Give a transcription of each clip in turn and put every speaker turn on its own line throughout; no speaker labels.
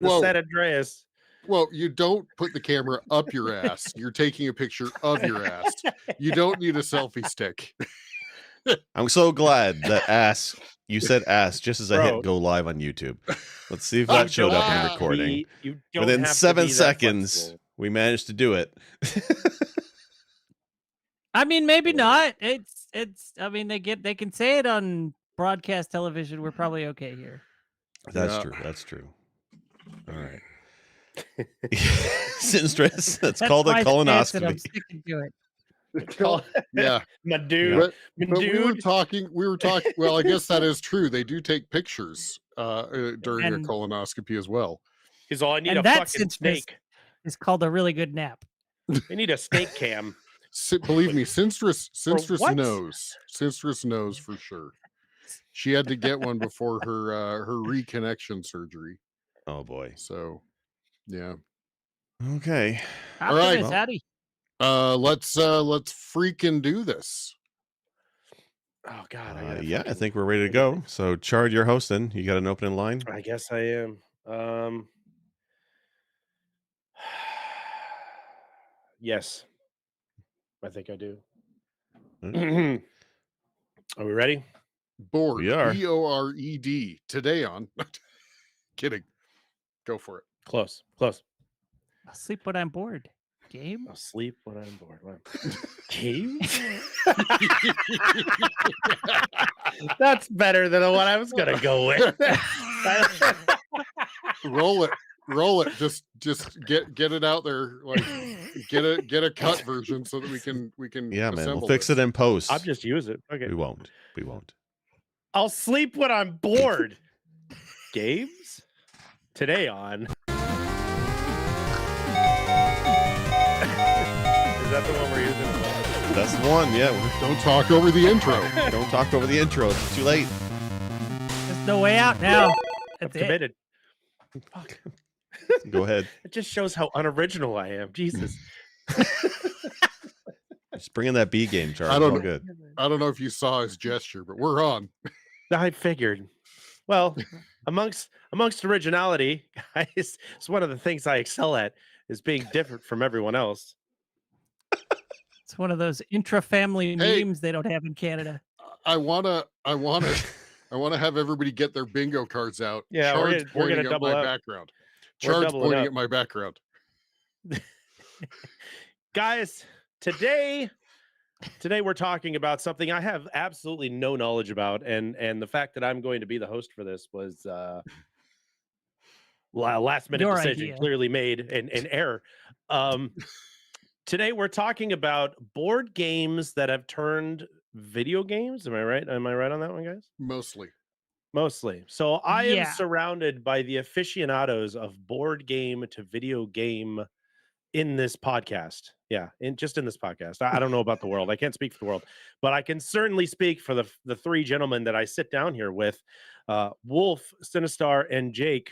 the
Whoa.
San Andreas.
Well, you don't put the camera up your ass. You're taking a picture of your ass. You don't need a selfie stick.
I'm so glad that ass. You said ass just as I hit go live on YouTube. Let's see if that showed up in the recording. Within 7 seconds, we managed to do it.
I mean, maybe not. It's. I mean, they can say it on broadcast television. We're probably okay here.
That's true. That's true. All right. Sinstress, that's called a colonoscopy.
I'm sticking to it.
Yeah,
my dude.
But we were talking. Well, I guess that is true. They do take pictures during a colonoscopy as well.
He's all I need a fucking snake.
It's called a really good nap.
I need a snake cam.
Believe me, Sinstress knows. Sinstress knows for sure. She had to get one before her reconnection surgery.
Oh boy.
So, yeah.
Okay.
All right.
Howdy.
Let's freaking do this.
Oh God.
Yeah, I think we're ready to go. So, Chard, you're hosting. You got an opening line?
I guess I am. Yes, I think I do. Are we ready?
Bored.
We are.
BORED. Today on. Kidding. Go for it.
Close.
I'll sleep when I'm bored. Game?
I'll sleep when I'm bored. Game? That's better than what I was gonna go with.
Roll it. Just get it out there. Like get a cut version so that we can.
Yeah, man. We'll fix it in post.
I'll just use it. Okay.
We won't.
I'll sleep when I'm bored. Games? Today on. Is that the one we're using?
That's the one, yeah.
Don't talk over the intro.
Don't talk over the intro. It's too late.
There's no way out now.
I'm committed.
Fuck. Go ahead.
It just shows how unoriginal I am. Jesus.
Just bring in that B game, Charlie.
I don't know.
Good.
I don't know if you saw his gesture, but we're on.
I figured. Well, amongst originality, guys, it's one of the things I excel at is being different from everyone else.
It's one of those intra-family memes they don't have in Canada.
I wanna have everybody get their bingo cards out.
Yeah, we're gonna double up.
Background. Charles pointing at my background.
Guys, today we're talking about something I have absolutely no knowledge about, and the fact that I'm going to be the host for this was last minute decision, clearly made in error. Today we're talking about board games that have turned video games. Am I right? Am I right on that one, guys?
Mostly.
So I am surrounded by the aficionados of board game to video game in this podcast. Yeah, in this podcast. I don't know about the world. I can't speak for the world, but I can certainly speak for the three gentlemen that I sit down here with, Wolf, Sinistar, and Jake.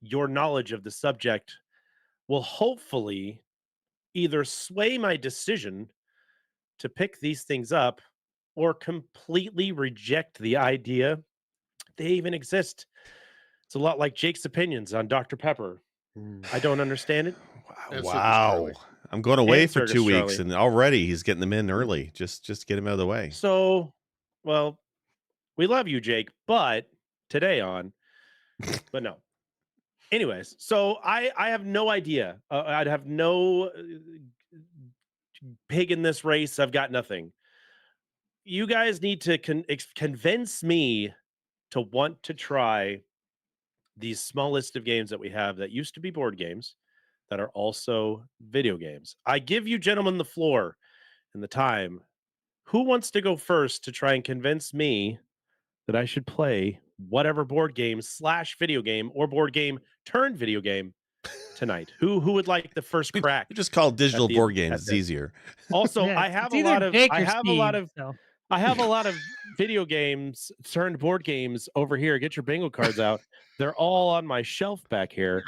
Your knowledge of the subject will hopefully either sway my decision to pick these things up or completely reject the idea they even exist. It's a lot like Jake's opinions on Dr. Pepper. I don't understand it.
Wow. I'm going away for 2 weeks and already he's getting them in early. Just get him out of the way.
So, well, we love you, Jake, but today on, but no. Anyways, so I have no idea. I'd have no pig in this race. I've got nothing. You guys need to convince me to want to try these small list of games that we have that used to be board games that are also video games. I give you gentlemen the floor and the time. Who wants to go first to try and convince me that I should play whatever board game / video game or board game turned video game tonight? Who would like the first crack?
You just call it digital board games. It's easier.
Also, I have a lot of video games turned board games over here. Get your bingo cards out. They're all on my shelf back here,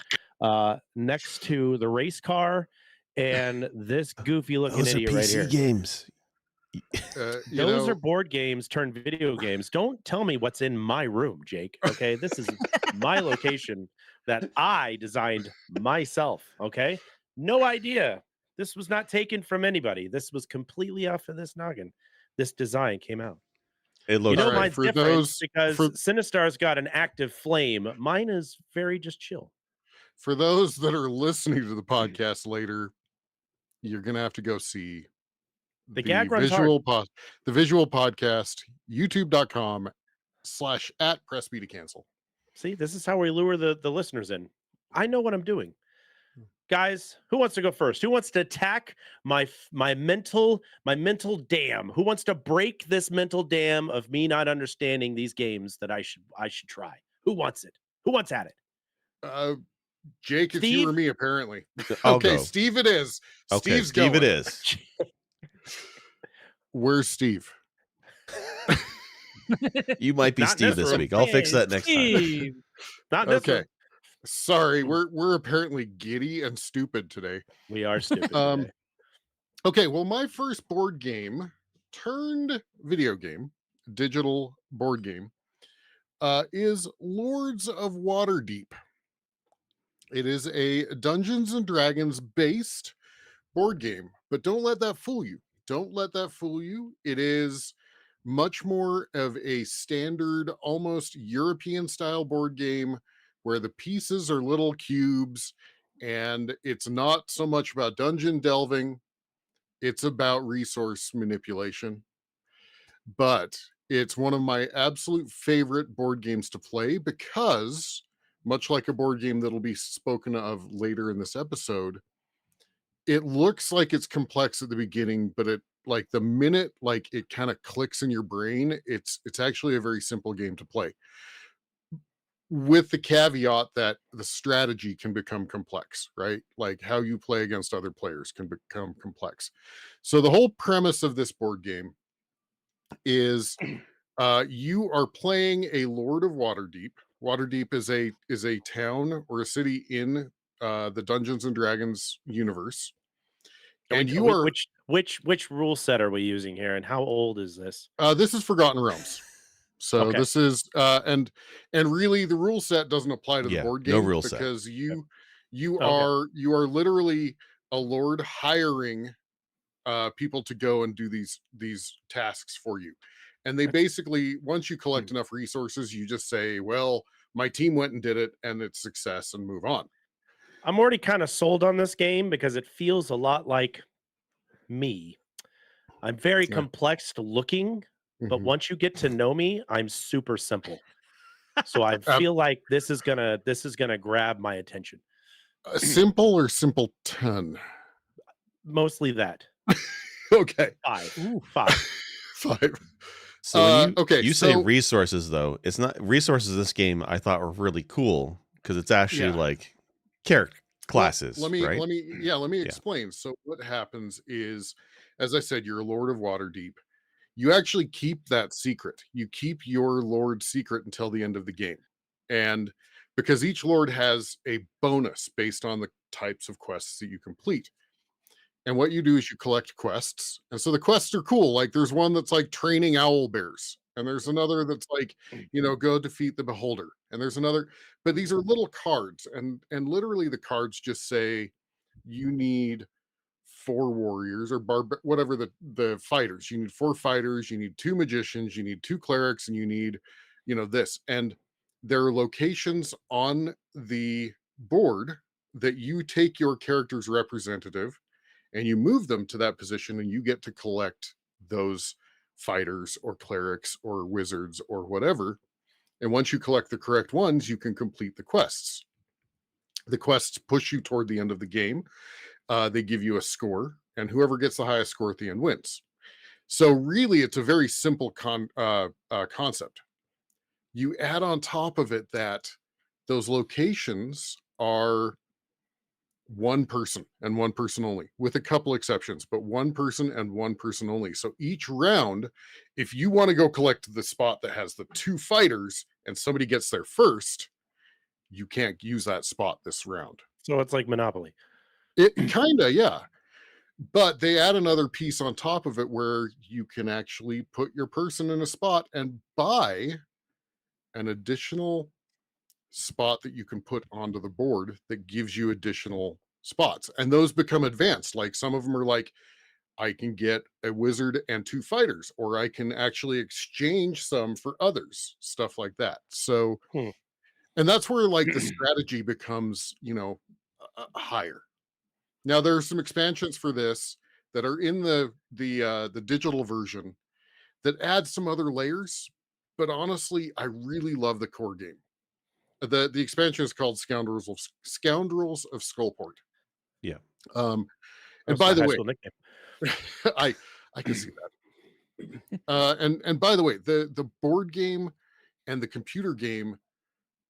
next to the race car and this goofy looking idiot right here.
PC games.
Those are board games turned video games. Don't tell me what's in my room, Jake. Okay, this is my location that I designed myself. Okay, no idea. This was not taken from anybody. This was completely off of this noggin. This design came out.
It looks
mine's different because Sinistar's got an active flame. Mine is very just chill.
For those that are listening to the podcast later, you're gonna have to go see
the gag runs hard.
The visual podcast, youtube.com/@pressB to cancel.
See, this is how we lure the listeners in. I know what I'm doing. Guys, who wants to go first? Who wants to attack my mental dam? Who wants to break this mental dam of me not understanding these games that I should try? Who wants it? Who wants at it?
Jake,
Steve?
it's you or me, apparently.
I'll
okay,
go.
Steve it is.
Okay,
Steve's
Steve
going.
it is.
Where's Steve?
You might be Steve this week. I'll fix that next time.
Not this
okay.
one.
Sorry, we're apparently giddy and stupid today.
We are stupid today.
Okay, well, my first board game turned video game, digital board game, is Lords of Waterdeep. It is a Dungeons and Dragons based board game, but don't let that fool you. Don't let that fool you. It is much more of a standard, almost European style board game where the pieces are little cubes, and it's not so much about dungeon delving. It's about resource manipulation. But it's one of my absolute favorite board games to play because, much like a board game that'll be spoken of later in this episode, it looks like it's complex at the beginning, but it like the minute like it kind of clicks in your brain, it's actually a very simple game to play. With the caveat that the strategy can become complex, right? Like how you play against other players can become complex. So the whole premise of this board game is you are playing a Lord of Waterdeep. Waterdeep is a town or a city in the Dungeons and Dragons universe. And you are
which rule set are we using here, and how old is this?
This is Forgotten Realms. So okay. This is and really the rule set doesn't apply to the board game,
no rule
because
set.
you are literally a lord hiring people to go and do these tasks for you. And they basically, once you collect enough resources, you just say, well, my team went and did it and it's success, and move on.
I'm already kind of sold on this game because it feels a lot like me. I'm very complex looking, but once you get to know me, I'm super simple. So I feel like this is gonna grab my attention.
Simple or simpleton?
Mostly that.
Okay.
5. Ooh, 5.
5.
So when you say resources, though, it's not resources. This game I thought were really cool because it's actually like character classes.
Let me explain. So what happens is, as I said, you're a Lord of Waterdeep. You actually keep that secret. You keep your Lord secret until the end of the game. And because each Lord has a bonus based on the types of quests that you complete. And what you do is you collect quests. And so the quests are cool. Like there's one that's like training owl bears. And there's another that's like, go defeat the beholder. And there's another, but these are little cards. And literally the cards just say you need 4 warriors or whatever the fighters. You need 4 fighters, you need 2 magicians, you need 2 clerics, and you need, this. And there are locations on the board that you take your character's representative and you move them to that position, and you get to collect those fighters or clerics or wizards or whatever. And once you collect the correct ones, you can complete the quests. The quests push you toward the end of the game. They give you a score, and whoever gets the highest score at the end wins. So really, it's a very simple concept. You add on top of it that those locations are one person and one person only, with a couple exceptions, but one person and one person only. So each round, if you want to go collect the spot that has the 2 fighters and somebody gets there first, you can't use that spot this round.
So it's like Monopoly.
It kind of, yeah. But they add another piece on top of it where you can actually put your person in a spot and buy an additional spot that you can put onto the board that gives you additional spots. And those become advanced. Like some of them are like, I can get a wizard and 2 fighters, or I can actually exchange some for others, stuff like that. So, and that's where like the strategy becomes, higher. Now there are some expansions for this that are in the digital version that add some other layers, but honestly, I really love the core game. The expansion is called Scoundrels of Skullport.
Yeah.
And by the way, I can see that. And by the way, the board game and the computer game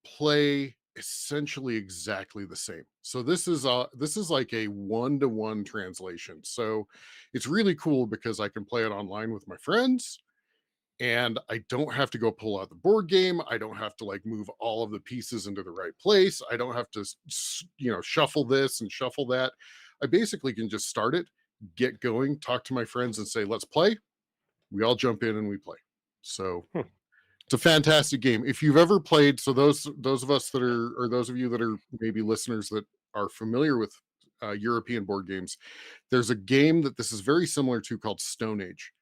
play essentially exactly the same. So this is like a 1-to-1 translation. So it's really cool because I can play it online with my friends. And I don't have to go pull out the board game. I don't have to like move all of the pieces into the right place. I don't have to, shuffle this and shuffle that. I basically can just start it, get going, talk to my friends and say, let's play. We all jump in and we play. So it's a fantastic game. If you've ever played, so those of us that are, or those of you that are maybe listeners that are familiar with European board games, there's a game that this is very similar to called Stone Age.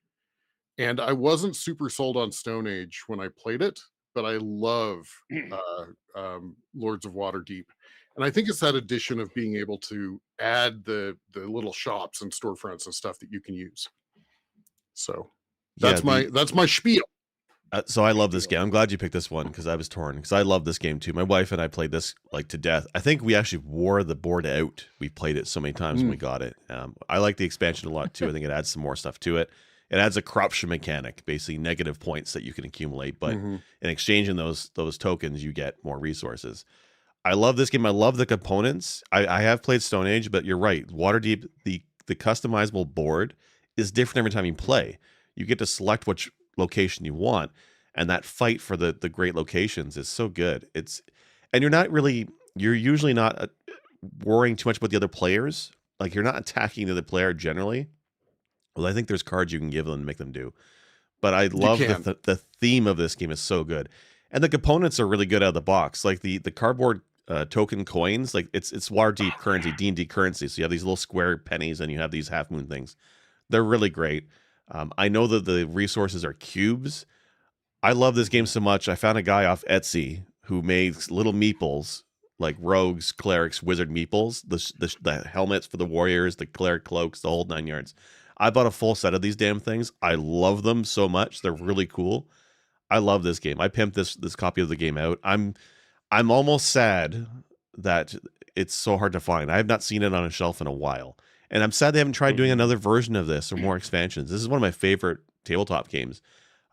And I wasn't super sold on Stone Age when I played it, but I love Lords of Waterdeep. And I think it's that addition of being able to add the little shops and storefronts and stuff that you can use. So that's my spiel.
So I love this game. I'm glad you picked this one because I was torn because I love this game too. My wife and I played this like to death. I think we actually wore the board out. We played it so many times when we got it. I like the expansion a lot too. I think it adds some more stuff to it. It adds a corruption mechanic, basically negative points that you can accumulate, but in exchanging those tokens, you get more resources. I love this game. I love the components. I have played Stone Age, but you're right. Waterdeep, the customizable board is different every time you play. You get to select which location you want, and that fight for the great locations is so good. And you're usually not worrying too much about the other players. Like you're not attacking the other player generally. Well, I think there's cards you can give them and make them do. But I love the theme of this game is so good. And the components are really good out of the box. Like the cardboard token coins, like it's Waterdeep currency, D&D currency. So you have these little square pennies and you have these half moon things. They're really great. I know that the resources are cubes. I love this game so much. I found a guy off Etsy who made little meeples, like rogues, clerics, wizard meeples, the helmets for the warriors, the cleric cloaks, the whole 9 yards. I bought a full set of these damn things. I love them so much. They're really cool. I love this game. I pimped this copy of the game out. I'm almost sad that it's so hard to find. I have not seen it on a shelf in a while. And I'm sad they haven't tried doing another version of this or more expansions. This is one of my favorite tabletop games.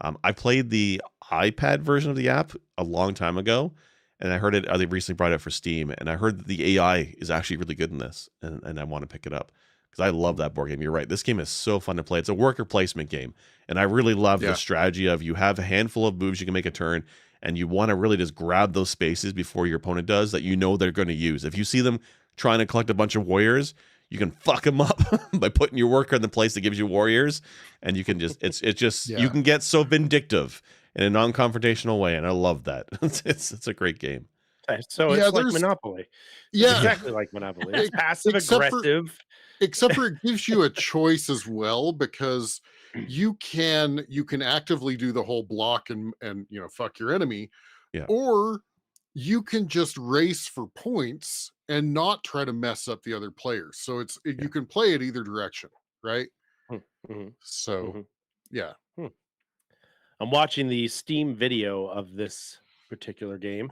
I played the iPad version of the app a long time ago, and I heard it. They recently brought it for Steam, and I heard that the AI is actually really good in this, and I want to pick it up because I love that board game. You're right. This game is so fun to play. It's a worker placement game, and I really love the strategy of you have a handful of moves you can make a turn, and you want to really just grab those spaces before your opponent does that you know they're going to use. If you see them trying to collect a bunch of warriors, you can fuck them up by putting your worker in the place that gives you warriors, and you can just you can get so vindictive in a non-confrontational way, and I love that. It's a great game.
So it's like Monopoly.
Yeah,
exactly like Monopoly. It's passive aggressive.
Except for it gives you a choice as well, because you can actively do the whole block and fuck your enemy, or you can just race for points and not try to mess up the other players. So you can play it either direction, right? So yeah.
I'm watching the Steam video of this particular game.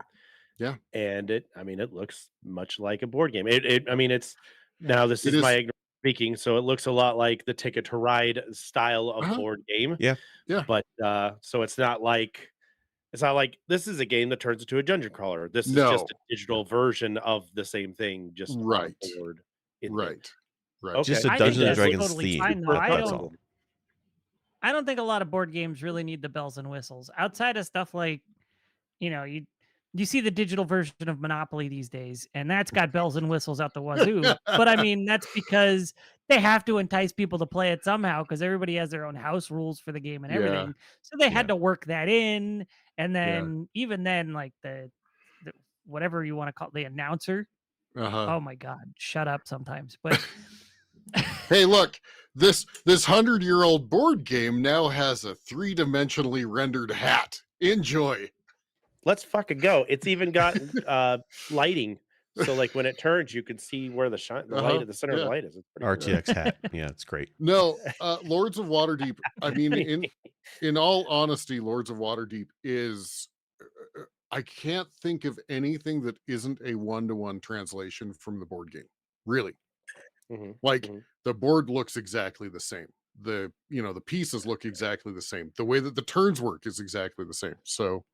Yeah.
And it looks much like a board game. This is my ignorance speaking, so it looks a lot like the Ticket to Ride style of board game.
Yeah.
But so it's not like this is a game that turns into a dungeon crawler. This is just a digital version of the same thing, just on board.
Right.
Okay.
Just a Dungeons and Dragons
totally
theme.
Fine, though. I don't think a lot of board games really need the bells and whistles outside of stuff like, you see the digital version of Monopoly these days, and that's got bells and whistles out the wazoo. But I mean, that's because they have to entice people to play it somehow, because everybody has their own house rules for the game and everything. So they had to work that in. And then even then, like the whatever you want to call it, the announcer. Oh my God, shut up sometimes. But
hey, look, this 100-year-old board game now has a 3-dimensionally rendered hat. Enjoy.
Let's fucking go. It's even got lighting. So like when it turns, you can see where the light at the center of the light is. It's
RTX hat. Yeah, it's great.
No, Lords of Waterdeep. I mean, in all honesty, Lords of Waterdeep is I can't think of anything that isn't a 1-to-1 translation from the board game. Really. The board looks exactly the same. The pieces look exactly the same. The way that the turns work is exactly the same. So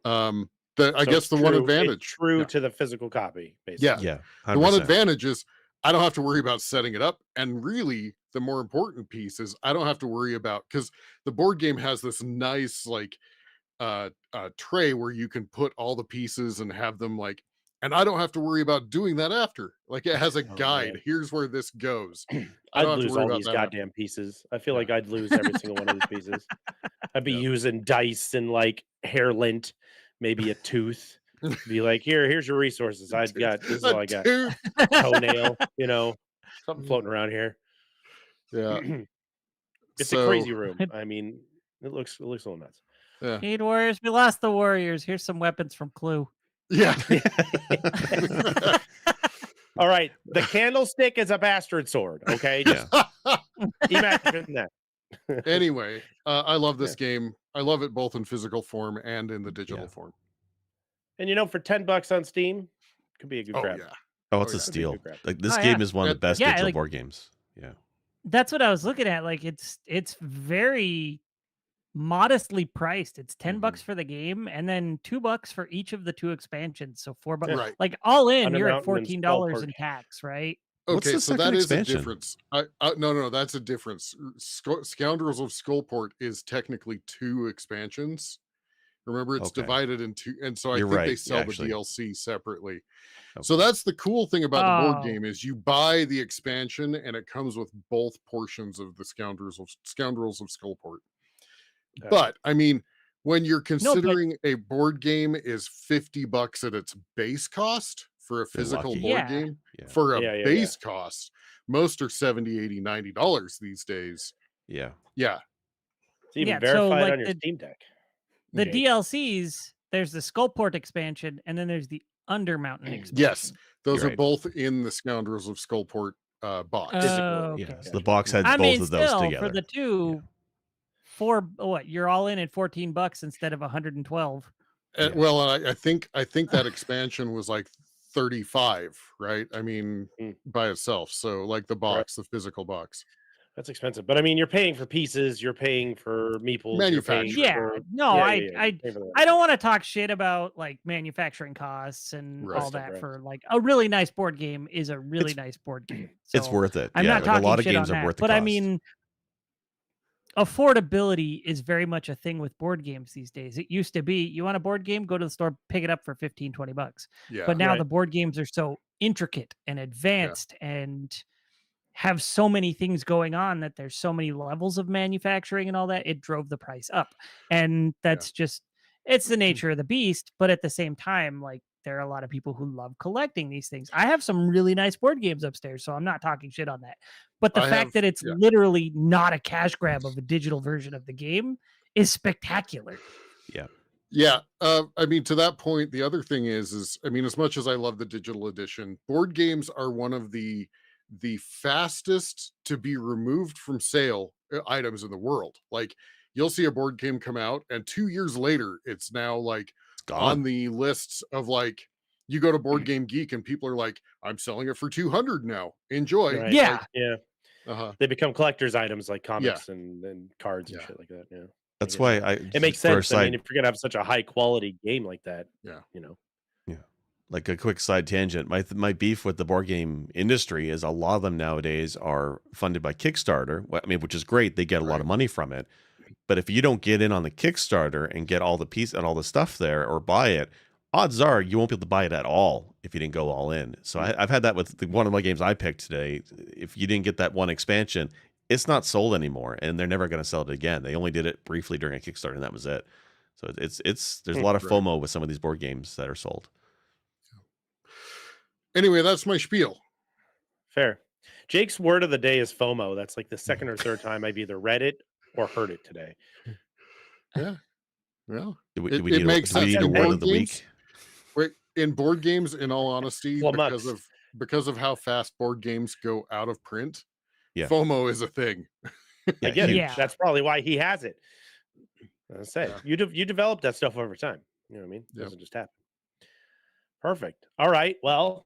I guess the one advantage,
true to the physical copy, basically.
Yeah.
100%. The one advantage is I don't have to worry about setting it up, and really the more important piece is I don't have to worry about, because the board game has this nice like tray where you can put all the pieces and have them like, and I don't have to worry about doing that after. Like it has a guide. Man. Here's where this goes.
I'd lose all these goddamn pieces. I feel like I'd lose every single one of these pieces. I'd be using dice and like hair lint, maybe a tooth. Be like, here's your resources. I've got this is all I got. Toenail, something floating around here.
Yeah.
It's a crazy room. I mean, it looks a little nuts.
Yeah.
Need warriors. We lost the warriors. Here's some weapons from Clue.
Yeah.
All right. The candlestick is a bastard sword. Okay. Just imagine that.
Anyway, I love this game. I love it both in physical form and in the digital form.
And for $10 on Steam, could be a good grab.
Yeah.
Oh, it's a steal. Like this game is one of the best digital board games. Yeah.
That's what I was looking at. Like it's very modestly priced. It's $10 for the game, and then $2 for each of the 2 expansions. So $4,
right.
like all in, you're at $14 in tax, right?
Okay, so that is a difference. No, that's a difference. Scoundrels of Skullport is technically 2 expansions. Remember, it's divided into, and so I think they sell the DLC sepaperately. Okay. So that's the cool thing about the board game is you buy the expansion and it comes with both portions of the Scoundrels of Skullport. But I mean, when you're considering a board game is $50 at its base cost for a physical board game, for a base cost, most are $70, $80, $90 these days.
Yeah.
It's even verified on your Steam Deck.
The DLCs, there's the Skullport expansion, and then there's the Undermountain expansion.
Yes, those are both in the Scoundrels of Skullport box.
Okay. So the box had both of those together.
For the 2, you're all in at $14 instead of $112.
Well, I think that expansion was like 35, right? I mean, by itself. So like the box, the physical box.
That's expensive, but I mean, you're paying for pieces, you're paying for meeples,
manufacturing. I don't want to talk shit about like manufacturing costs and all that for like a really nice board game is a really nice board game. So
it's worth it.
I'm not talking
a lot of
shit
games
on
are
that,
worth the
but
cost.
I mean, affordability is very much a thing with board games these days. It used to be you want a board game, go to the store, pick it up for $15-20. But now the board games are so intricate and advanced and have so many things going on that there's so many levels of manufacturing and all that, it drove the price up. And that's just, it's the nature of the beast. But at the same time, like there are a lot of people who love collecting these things. I have some really nice board games upstairs, so I'm not talking shit on that. But the fact that it's literally not a cash grab of a digital version of the game is spectacular.
Yeah. I mean, to that point, the other thing is, I mean, as much as I love the digital edition, board games are one of the fastest to be removed from sale items in the world. Like you'll see a board game come out and 2 years later, it's now like on the lists of like, you go to Board Game Geek and people are like, I'm selling it for 200 now. Enjoy.
Right.
Yeah.
They become collector's items like comics and cards and shit like that. Yeah.
That's why
it makes sense. I mean, if you're going to have such a high quality game like that,
like a quick side tangent, my beef with the board game industry is a lot of them nowadays are funded by Kickstarter. I mean, which is great. They get a lot of money from it. But if you don't get in on the Kickstarter and get all the piece and all the stuff there or buy it, odds are you won't be able to buy it at all if you didn't go all in. So I've had that with one of my games I picked today. If you didn't get that one expansion, it's not sold anymore, and they're never going to sell it again. They only did it briefly during a Kickstarter, and that was it. So there's a lot of FOMO with some of these board games that are sold.
Anyway, that's my spiel.
Fair. Jake's word of the day is FOMO. That's like the second or third time I've either read it or heard it today.
Yeah. Well,
do we need a word of the week?
Wait, in board games, in all honesty, because of how fast board games go out of print, FOMO is a thing.
I get it. Yeah. That's probably why he has it. I say you develop that stuff over time. You know what I mean? It doesn't just happen. Perfect. All right. Well,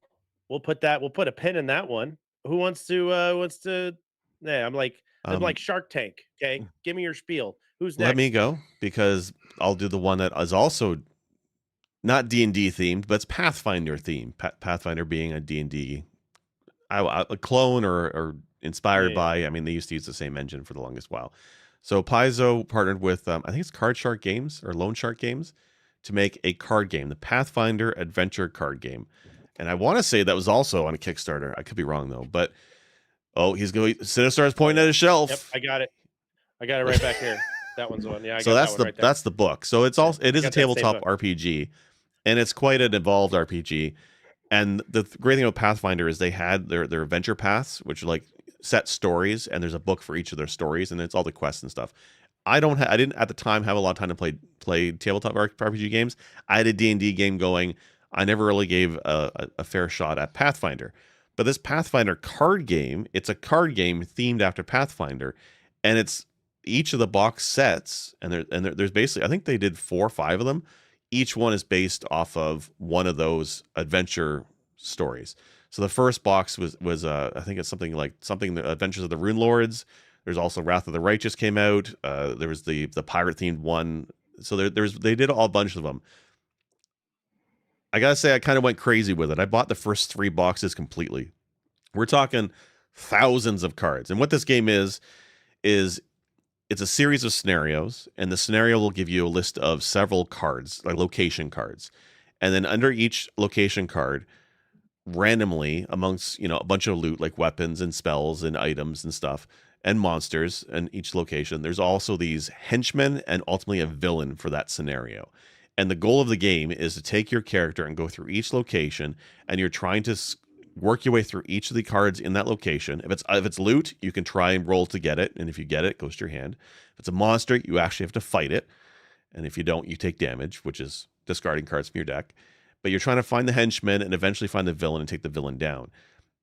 we'll put a pin in that one. Who wants to? Yeah, I'm like Shark Tank. Okay, give me your spiel. Who's next?
Let me go, because I'll do the one that is also not D&D themed, but it's Pathfinder themed. Pathfinder being a D&D, a clone or inspired by. I mean, they used to use the same engine for the longest while. So Paizo partnered with I think it's Card Shark Games or Loan Shark Games to make a card game, the Pathfinder Adventure card game. And I want to say that was also on a Kickstarter. I could be wrong though, but he's going. Sinistar's pointing at his shelf.
Yep, I got it right back here. That one's one. Yeah.
That's the book. So it is a tabletop RPG, and it's quite an involved RPG. And the great thing about Pathfinder is they had their adventure paths, which are like set stories, and there's a book for each of their stories, and it's all the quests and stuff. I didn't at the time have a lot of time to play tabletop RPG games. I had a D&D game going. I never really gave a fair shot at Pathfinder. But this Pathfinder card game, it's a card game themed after Pathfinder, and it's each of the box sets, and there's basically, I think they did 4 or 5 of them. Each one is based off of one of those adventure stories. So the first box was I think it's something the Adventures of the Rune Lords. There's also Wrath of the Righteous came out. There was the pirate themed one. So they did a bunch of them. I gotta say, I kind of went crazy with it. I bought the first 3 boxes completely. We're talking thousands of cards. And what this game is it's a series of scenarios, and the scenario will give you a list of several cards, like location cards. And then under each location card, randomly amongst, a bunch of loot, like weapons and spells and items and stuff, and monsters in each location, there's also these henchmen and ultimately a villain for that scenario. And the goal of the game is to take your character and go through each location, and you're trying to work your way through each of the cards in that location. If it's loot, you can try and roll to get it, and if you get it, it goes to your hand. If it's a monster, you actually have to fight it, and if you don't, you take damage, which is discarding cards from your deck. But you're trying to find the henchman and eventually find the villain and take the villain down.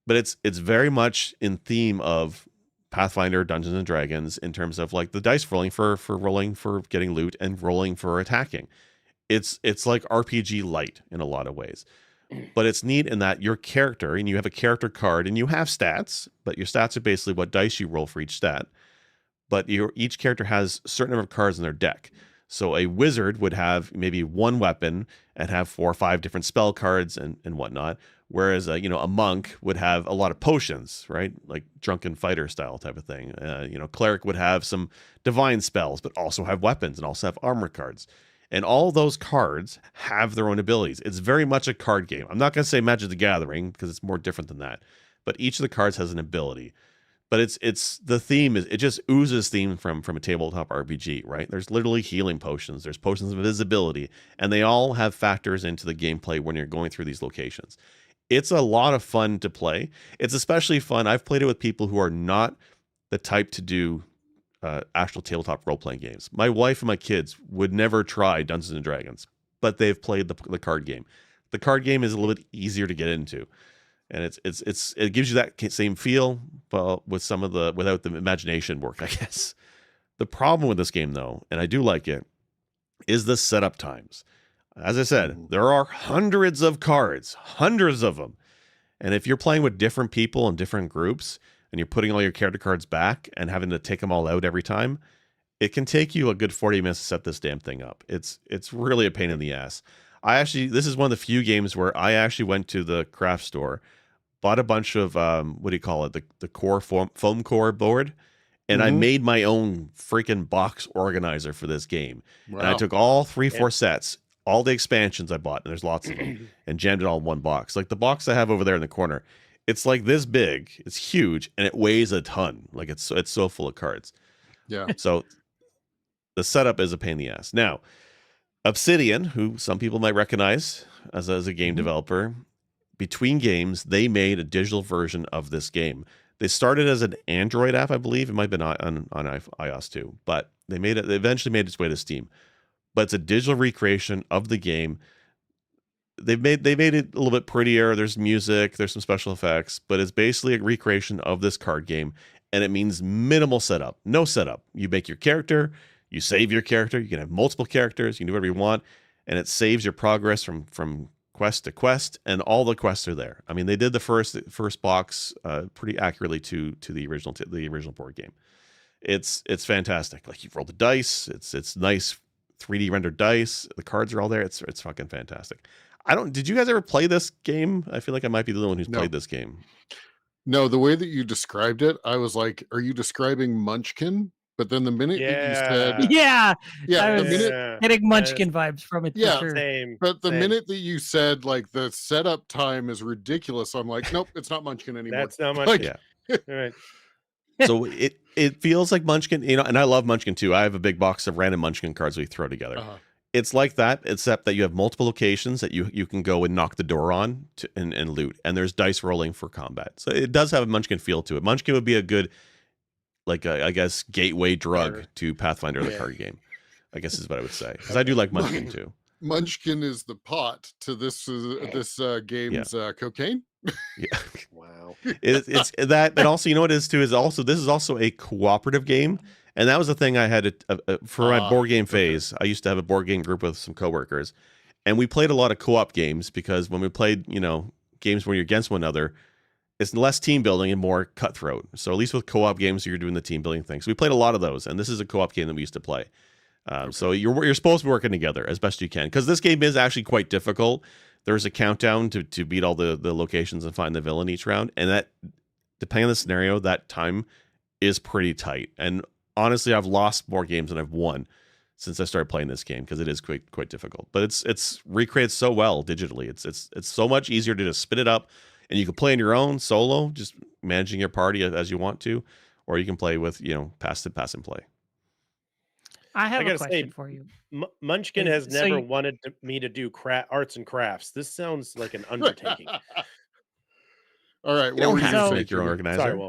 But it's very much in theme of Pathfinder Dungeons and Dragons in terms of like the dice rolling for rolling for getting loot and rolling for attacking. It's like RPG light in a lot of ways. But it's neat in that your character, and you have a character card, and you have stats, but your stats are basically what dice you roll for each stat. But each character has a certain number of cards in their deck. So a wizard would have maybe 1 weapon and have 4 or 5 different spell cards and whatnot. Whereas a monk would have a lot of potions, right? Like drunken fighter style type of thing. Cleric would have some divine spells, but also have weapons and also have armor cards. And all those cards have their own abilities. It's very much a card game. I'm not going to say Magic the Gathering because it's more different than that. But each of the cards has an ability. But it's the theme is, it just oozes theme from a tabletop RPG, right? There's literally healing potions. There's potions of invisibility. And they all have factors into the gameplay when you're going through these locations. It's a lot of fun to play. It's especially fun. I've played it with people who are not the type to do actual tabletop role-playing games. My wife and my kids would never try Dungeons and Dragons, but they've played the card game. The card game is a little bit easier to get into, and it gives you that same feel, but with without the imagination work, I guess. The problem with this game, though, and I do like it, is the setup times. As I said, there are hundreds of cards, hundreds of them, and if you're playing with different people in different groups, and you're putting all your character cards back and having to take them all out every time, it can take you a good 40 minutes to set this damn thing up. It's really a pain in the ass. This is one of the few games where I actually went to the craft store, bought a bunch of, the core foam core board, and I made my own freaking box organizer for this game. Wow. And I took all 3-4 sets. all the expansions I bought, and there's lots of them, and jammed it all in one box. Like the box I have over there in the corner, it's like this big, it's huge, and it weighs a ton. Like it's so full of cards.
Yeah.
So the setup is a pain in the ass. Now, Obsidian, who some people might recognize as a game developer, between games, they made a digital version of this game. They started as an Android app, I believe. It might have been on iOS too, but they eventually made its way to Steam. But it's a digital recreation of the game. They made it a little bit prettier. There's music, there's some special effects, but it's basically a recreation of this card game, and it means minimal setup. No setup. You make your character, you save your character, you can have multiple characters, you can do whatever you want, and it saves your progress from quest to quest, and all the quests are there. I mean, they did the first box pretty accurately to the original board game. It's fantastic. Like, you roll the dice, it's nice 3D rendered dice. The cards are all there. It's fucking fantastic. Did you guys ever play this game? I feel like I might be the one who's played this game.
No, the way that you described it, I was like, are you describing Munchkin? But then the minute that you said,
I was getting Munchkin vibes from it.
Yeah,
for sure.
Same.
But the minute that you said like the setup time is ridiculous, I'm like, nope, it's not Munchkin anymore.
That's not Munchkin.
Like,
All right.
So it feels like Munchkin, and I love Munchkin too. I have a big box of random Munchkin cards we throw together. It's like that, except that you have multiple locations that you can go and knock the door on and loot, and there's dice rolling for combat. So it does have a Munchkin feel to it. Munchkin would be a good, like, I guess, gateway drug to Pathfinder, the card game, I guess is what I would say. Because I do like Munchkin too.
Munchkin is the pot to this game's cocaine.
Yeah.
Wow.
It's that, but also, you know what it is too, this is also a cooperative game. And that was the thing I had for my board game phase. I used to have a board game group with some coworkers, and we played a lot of co-op games, because when we played, games where you're against one another, it's less team building and more cutthroat. So at least with co-op games, you're doing the team building things. We played a lot of those, and this is a co-op game that we used to play. So you're supposed to be working together as best you can, because this game is actually quite difficult. There's a countdown to beat all the locations and find the villain each round, and that, depending on the scenario, that time is pretty tight. And honestly, I've lost more games than I've won since I started playing this game, because it is quite difficult. But it's recreated so well digitally. It's so much easier to just spit it up, and you can play on your own solo, just managing your party as you want to, or you can play with pass and play.
I have a question for you.
Munchkin has never wanted me to do arts and crafts. This sounds like an undertaking.
All right,
you don't have to make your own organizer.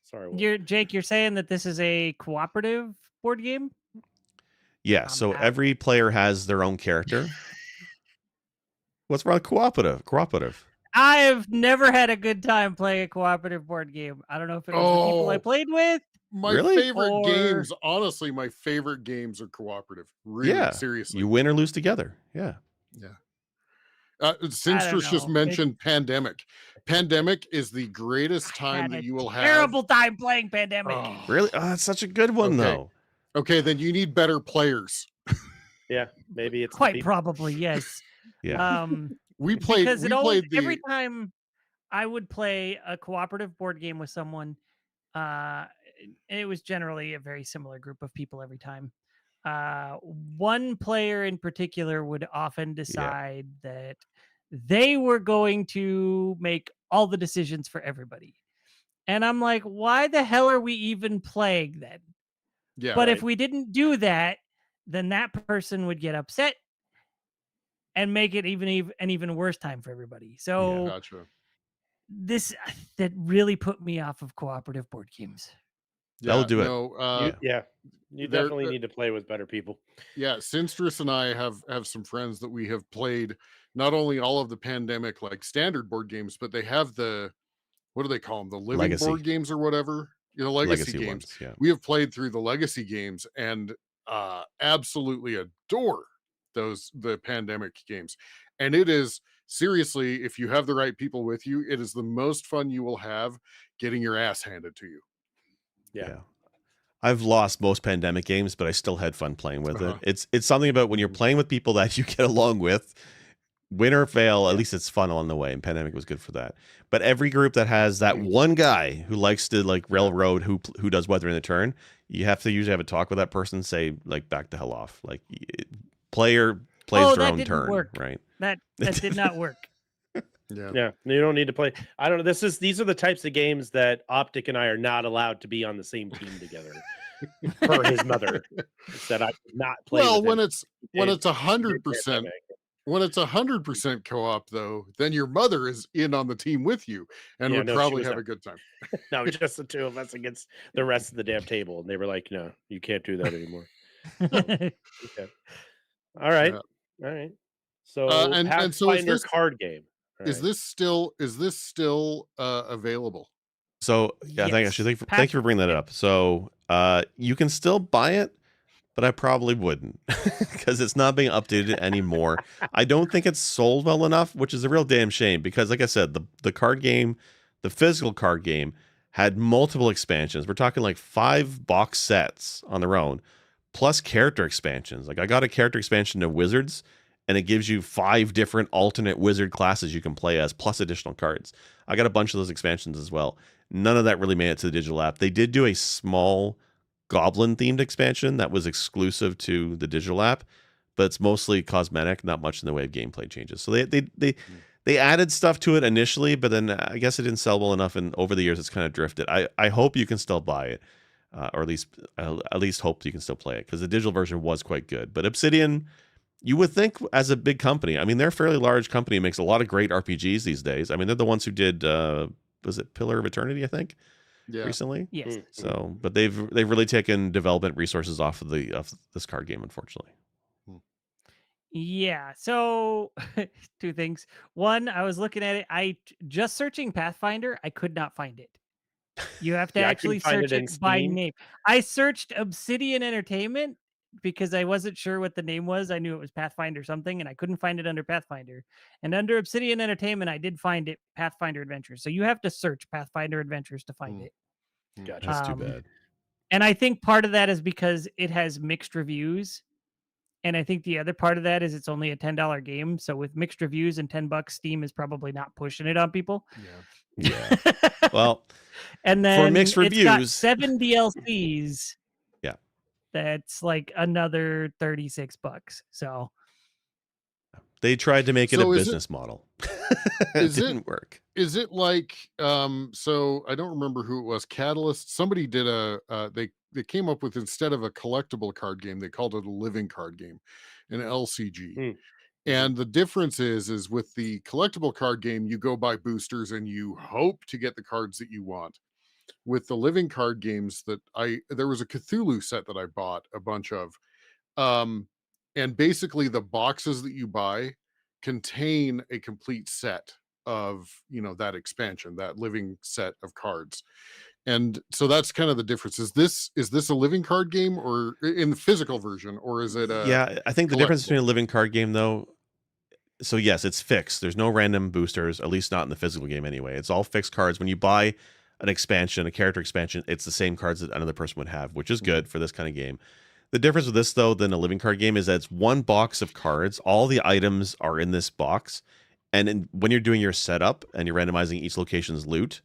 Sorry, Wolf.
Jake, you're saying that this is a cooperative board game?
Yeah, so every player has their own character. What's wrong with cooperative?
I have never had a good time playing a cooperative board game. I don't know if it was the people I played with.
My favorite games, honestly, my favorite games are cooperative. Really, seriously.
You win or lose together. Yeah.
Sinstress just mentioned Pandemic. Pandemic is the greatest time that you will have.
Terrible time playing Pandemic.
Really? Oh, that's such a good one, though.
Okay, then you need better players.
Yeah, maybe it's
quite probably, yes.
Yeah.
Every time I would play a cooperative board game with someone, it was generally a very similar group of people every time. One player in particular would often decide that they were going to make all the decisions for everybody. And I'm like, why the hell are we even playing then?
Yeah.
But if we didn't do that, then that person would get upset and make it an even worse time for everybody. So
gotcha.
That really put me off of cooperative board games.
That'll do it.
You definitely need to play with better people.
Yeah, Sinstress and I have some friends that we have played not only all of the Pandemic like standard board games, but they have what do they call them? The living
Legacy
board games or whatever. Legacy games.
Ones, yeah.
We have played through the Legacy games and absolutely adore the Pandemic games. And it is seriously, if you have the right people with you, it is the most fun you will have getting your ass handed to you.
Yeah. I've lost most Pandemic games, but I still had fun playing with it. It's something about when you're playing with people that you get along with, win or fail, at least it's fun along the way. And Pandemic was good for that. But every group that has that one guy who likes to like railroad, who does weather in the turn, you have to usually have a talk with that person, say like, back the hell off. Like, play your plays their own turn,
work.
right?
That did not work.
Yeah, you don't need to play. I don't know. These are the types of games that Optic and I are not allowed to be on the same team together. Per his mother said I could not play.
Well,
with
when it's 100%, when it's 100% co-op, though, then your mother is in on the team with you and would probably have a good time.
No, just the two of us against the rest of the damn table, and they were like, "No, you can't do that anymore." Okay. All right.
Yeah.
All right. So
and so
find your card game.
Is this still available?
So yeah,
Yes.
thank you for bringing that up. So you can still buy it, but I probably wouldn't because it's not being updated anymore. I don't think it's sold well enough, which is a real damn shame because, like I said, the card game, the physical card game, had multiple expansions. We're talking like 5 box sets on their own, plus character expansions. Like I got a character expansion to Wizards, and it gives you 5 different alternate wizard classes you can play as, plus additional cards. I got a bunch of those expansions as well. None of that really made it to the digital app. They did do a small goblin-themed expansion that was exclusive to the digital app, but it's mostly cosmetic, not much in the way of gameplay changes. So they added stuff to it initially, but then I guess it didn't sell well enough, and over the years it's kind of drifted. I hope you can still buy it, or at least hope you can still play it, because the digital version was quite good. But Obsidian, you would think as a big company, I mean, they're a fairly large company, makes a lot of great RPGs these days. I mean, they're the ones who did, was it Pillar of Eternity, I think, recently?
Yes.
So, but they've really taken development resources off of this card game, unfortunately.
Yeah. So 2 things. One, I was looking at it. Just searching Pathfinder, I could not find it. You have to actually search it by name. I searched Obsidian Entertainment because I wasn't sure what the name was. I knew it was Pathfinder something, and I couldn't find it under Pathfinder. And under Obsidian Entertainment, I did find it, Pathfinder Adventures. So you have to search Pathfinder Adventures to find it.
Gotcha.
That's too bad.
And I think part of that is because it has mixed reviews. And I think the other part of that is it's only a $10 game. So with mixed reviews and $10, Steam is probably not pushing it on people.
Yeah. Well,
and then
for mixed reviews,
it's got 7 DLCs.
Yeah.
That's like another $36. So
they tried to make it a business model. It didn't work.
Is it like so I don't remember who it was, Catalyst, somebody did they came up with, instead of a collectible card game, they called it a living card game, an LCG. And the difference is with the collectible card game, you go buy boosters and you hope to get the cards that you want. With the living card games, there was a Cthulhu set that I bought a bunch of, and basically the boxes that you buy contain a complete set of, that expansion, that living set of cards. And so that's kind of the difference. Is this a living card game, or in the physical version, or is it
I think the difference between a living card game, though, so yes, it's fixed. There's no random boosters, at least not in the physical game anyway. It's all fixed cards. When you buy an expansion, a character expansion, it's the same cards that another person would have, which is good for this kind of game. The difference with this, though, than a living card game is that it's one box of cards. All the items are in this box. And when you're doing your setup and you're randomizing each location's loot,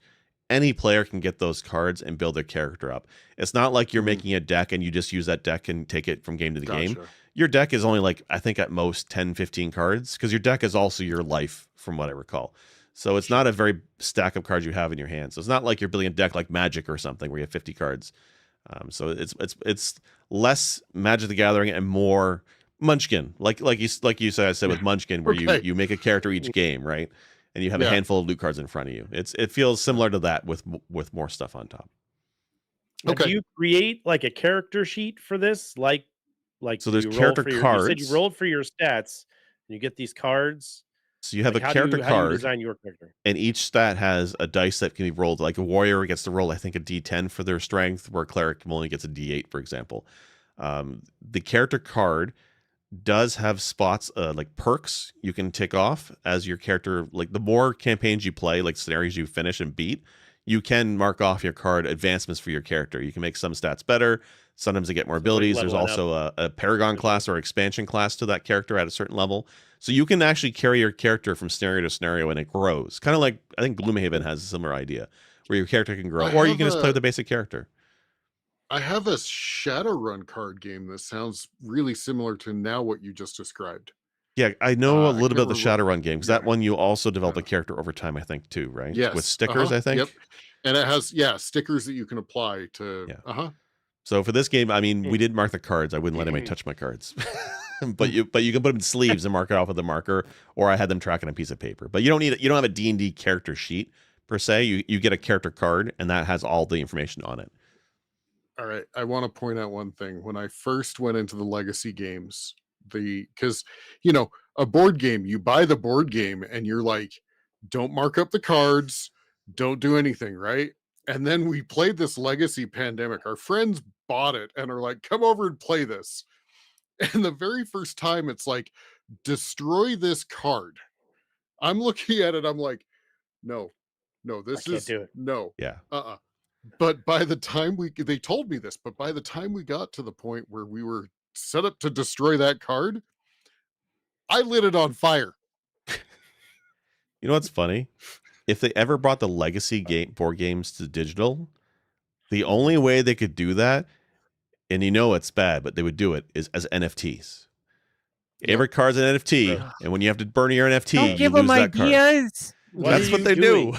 any player can get those cards and build their character up. It's not like you're making a deck and you just use that deck and take it from game to the game. Your deck is only like, I think at most 10, 15 cards, because your deck is also your life, from what I recall. So it's not a very stack of cards you have in your hand. So it's not like you're building a deck like Magic or something where you have 50 cards. So it's less Magic the Gathering and more Munchkin, like you said. I said with Munchkin, where you make a character each game, right? And you have a handful of loot cards in front of you. It feels similar to that with more stuff on top.
Do you create like a character sheet for this? Like
so there's character cards.
You said you rolled for your stats, and you get these cards.
So you have a character card. How do
you design your character?
And each stat has a dice that can be rolled. Like a warrior gets to roll, I think, a D10 for their strength, where a cleric only gets a D8, for example. The character card does have spots like perks you can tick off as your character. Like the more campaigns you play, like scenarios you finish and beat, you can mark off your card advancements for your character. You can make some stats better. Sometimes they get more abilities. There's also a Paragon class or expansion class to that character at a certain level. So you can actually carry your character from scenario to scenario, and it grows. Kind of like, I think Gloomhaven has a similar idea, where your character can grow, or you can just play with the basic character.
I have a Shadowrun card game that sounds really similar to now what you just described.
Yeah, I know a little bit of the Shadowrun game, because that one you also develop a character over time, I think, too, right?
Yes.
With stickers, I think.
Yep. And it has, stickers that you can apply to.
Yeah. So for this game, I mean, we didn't mark the cards. I wouldn't let anybody touch my cards. but you can put them in sleeves and mark it off with a marker, or I had them track on a piece of paper. But you don't have a D&D character sheet per se. You get a character card, and that has all the information on it.
All right. I want to point out one thing. When I first went into the legacy games, because a board game, you buy the board game and you're like, don't mark up the cards, don't do anything, right? And then we played this legacy pandemic. Our friends bought it and are like, come over and play this. And the very first time it's like, destroy this card. I'm looking at it, I'm like, no, this is no.
Yeah.
But by the time they told me this, but by the time we got to the point where we were set up to destroy that card, I lit it on fire.
You know what's funny? If they ever brought the legacy board games to digital, the only way they could do that, and it's bad, but they would do it, is as NFTs. Every card's an NFT, and when you have to burn your NFT, you lose that card. That's what they do.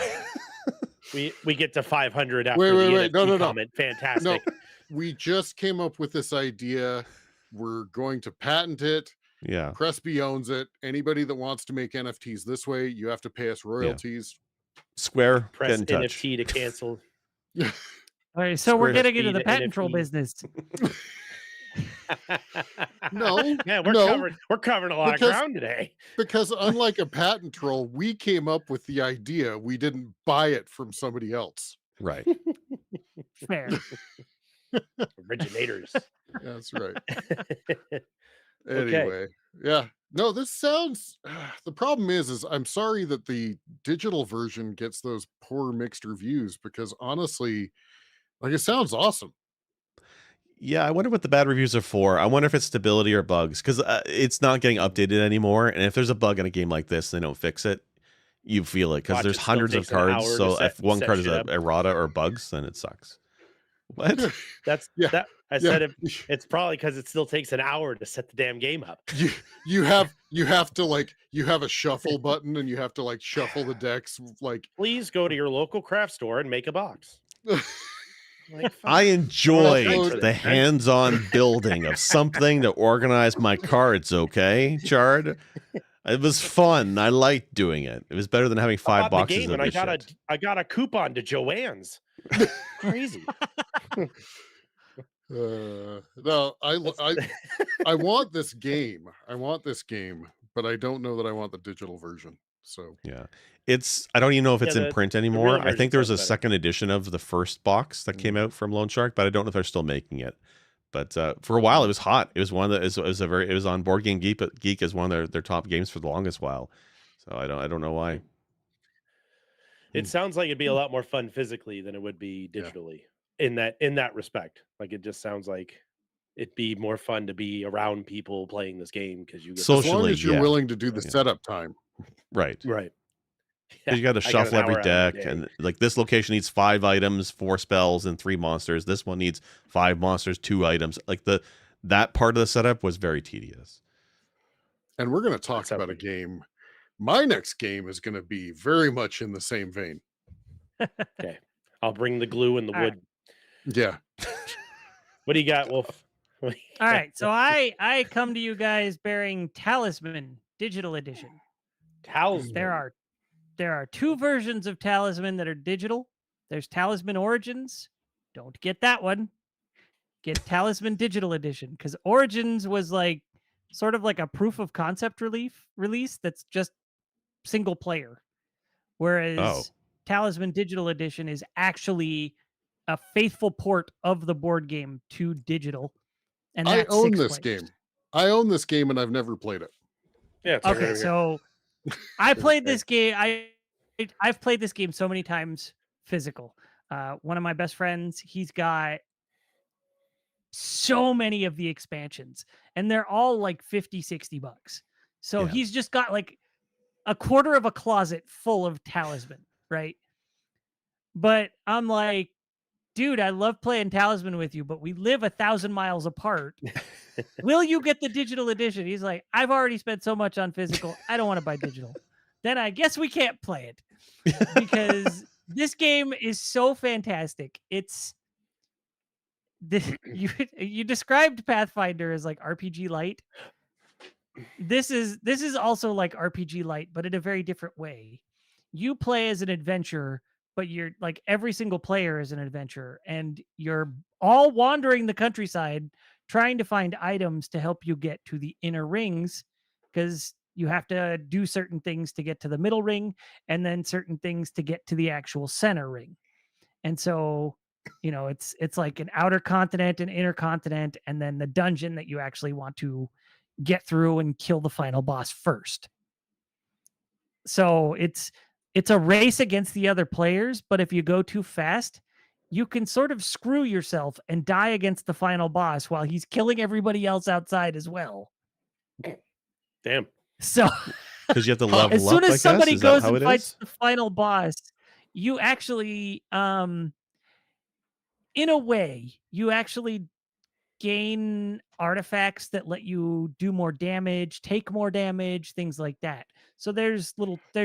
We get to 500 after the NFT comment. Fantastic.
No, we just came up with this idea. We're going to patent it.
Yeah.
Crespi owns it. Anybody that wants to make NFTs this way, you have to pay us royalties.
Yeah. Square,
press NFT to cancel.
All right, so we're getting into the patent troll business.
No,
we're covering a lot of ground today.
Because unlike a patent troll, we came up with the idea. We didn't buy it from somebody else.
Right.
Fair.
Originators.
That's right. Anyway, yeah. No, this sounds. The problem is I'm sorry that the digital version gets those poor mixed reviews, because honestly, it sounds awesome.
Yeah, I wonder what the bad reviews are for. I wonder if it's stability or bugs, because it's not getting updated anymore. And if there's a bug in a game like this, and they don't fix it, you feel it, because there's hundreds of cards. So if one card is errata or bugs, then it sucks. What?
I said it's probably because it still takes an hour to set the damn game up.
You have to you have a shuffle button, and you have to shuffle the decks.
Please go to your local craft store and make a box.
I enjoyed the hands-on building of something to organize my cards, okay, Chard? It was fun. I liked doing it. It was better than having 5 boxes of this shit.
I got a coupon to Joanne's. Crazy.
No, I want this game. But I don't know that I want the digital version. So
yeah, I don't even know if it's in print anymore. I think there was a second edition of the first box that came out from Lone Shark, but I don't know if they're still making it. But for a while, it was hot. It was one that it was on Board Game Geek as one of their top games for the longest while. So I don't know why.
It sounds like it'd be a lot more fun physically than it would be digitally. Yeah. In that respect, it just sounds like it'd be more fun to be around people playing this game, because you get
socially, as long as you're willing to do the setup time.
Right.
Yeah,
you got to shuffle every deck, and this location needs 5 items, 4 spells, and 3 monsters. This one needs 5 monsters, 2 items. That part of the setup was very tedious.
And we're going to talk about a game. My next game is going to be very much in the same vein.
Okay, I'll bring the glue and the wood.
Yeah.
What do you got, Wolf?
All right, so I come to you guys bearing Talisman Digital Edition.
Talisman.
There are 2 versions of Talisman that are digital. There's Talisman Origins. Don't get that one. Get Talisman Digital Edition, because Origins was sort of like a proof of concept release that's just single player, whereas Talisman Digital Edition is actually a faithful port of the board game to digital. And
I own this game. I own this game, and I've never played it.
Yeah.
Okay, so I played this game. I've played this game so many times physical. One of my best friends, he's got so many of the expansions, and they're all $50-$60. So he's just got a quarter of a closet full of Talisman, right? But I'm like, dude, I love playing Talisman with you, but we live 1,000 miles apart. will you get the digital edition? He's like, I've already spent so much on physical. I don't want to buy digital. Then I guess we can't play it because this game is so fantastic. You described Pathfinder as like RPG light. This is also like RPG light, but in a very different way. You play as an adventurer, but you're like every single player is an adventurer, and you're all wandering the countryside trying to find items to help you get to the inner rings, because you have to do certain things to get to the middle ring and then certain things to get to the actual center ring. And so, it's like an outer continent, an inner continent, and then the dungeon that you actually want to get through and kill the final boss first. So it's a race against the other players, but if you go too fast, you can sort of screw yourself and die against the final boss while he's killing everybody else outside as well.
Damn.
So
because you have to level up,
as soon as somebody goes and fights the final boss, you actually in a way, you actually gain artifacts that let you do more damage, take more damage, things like that. So there's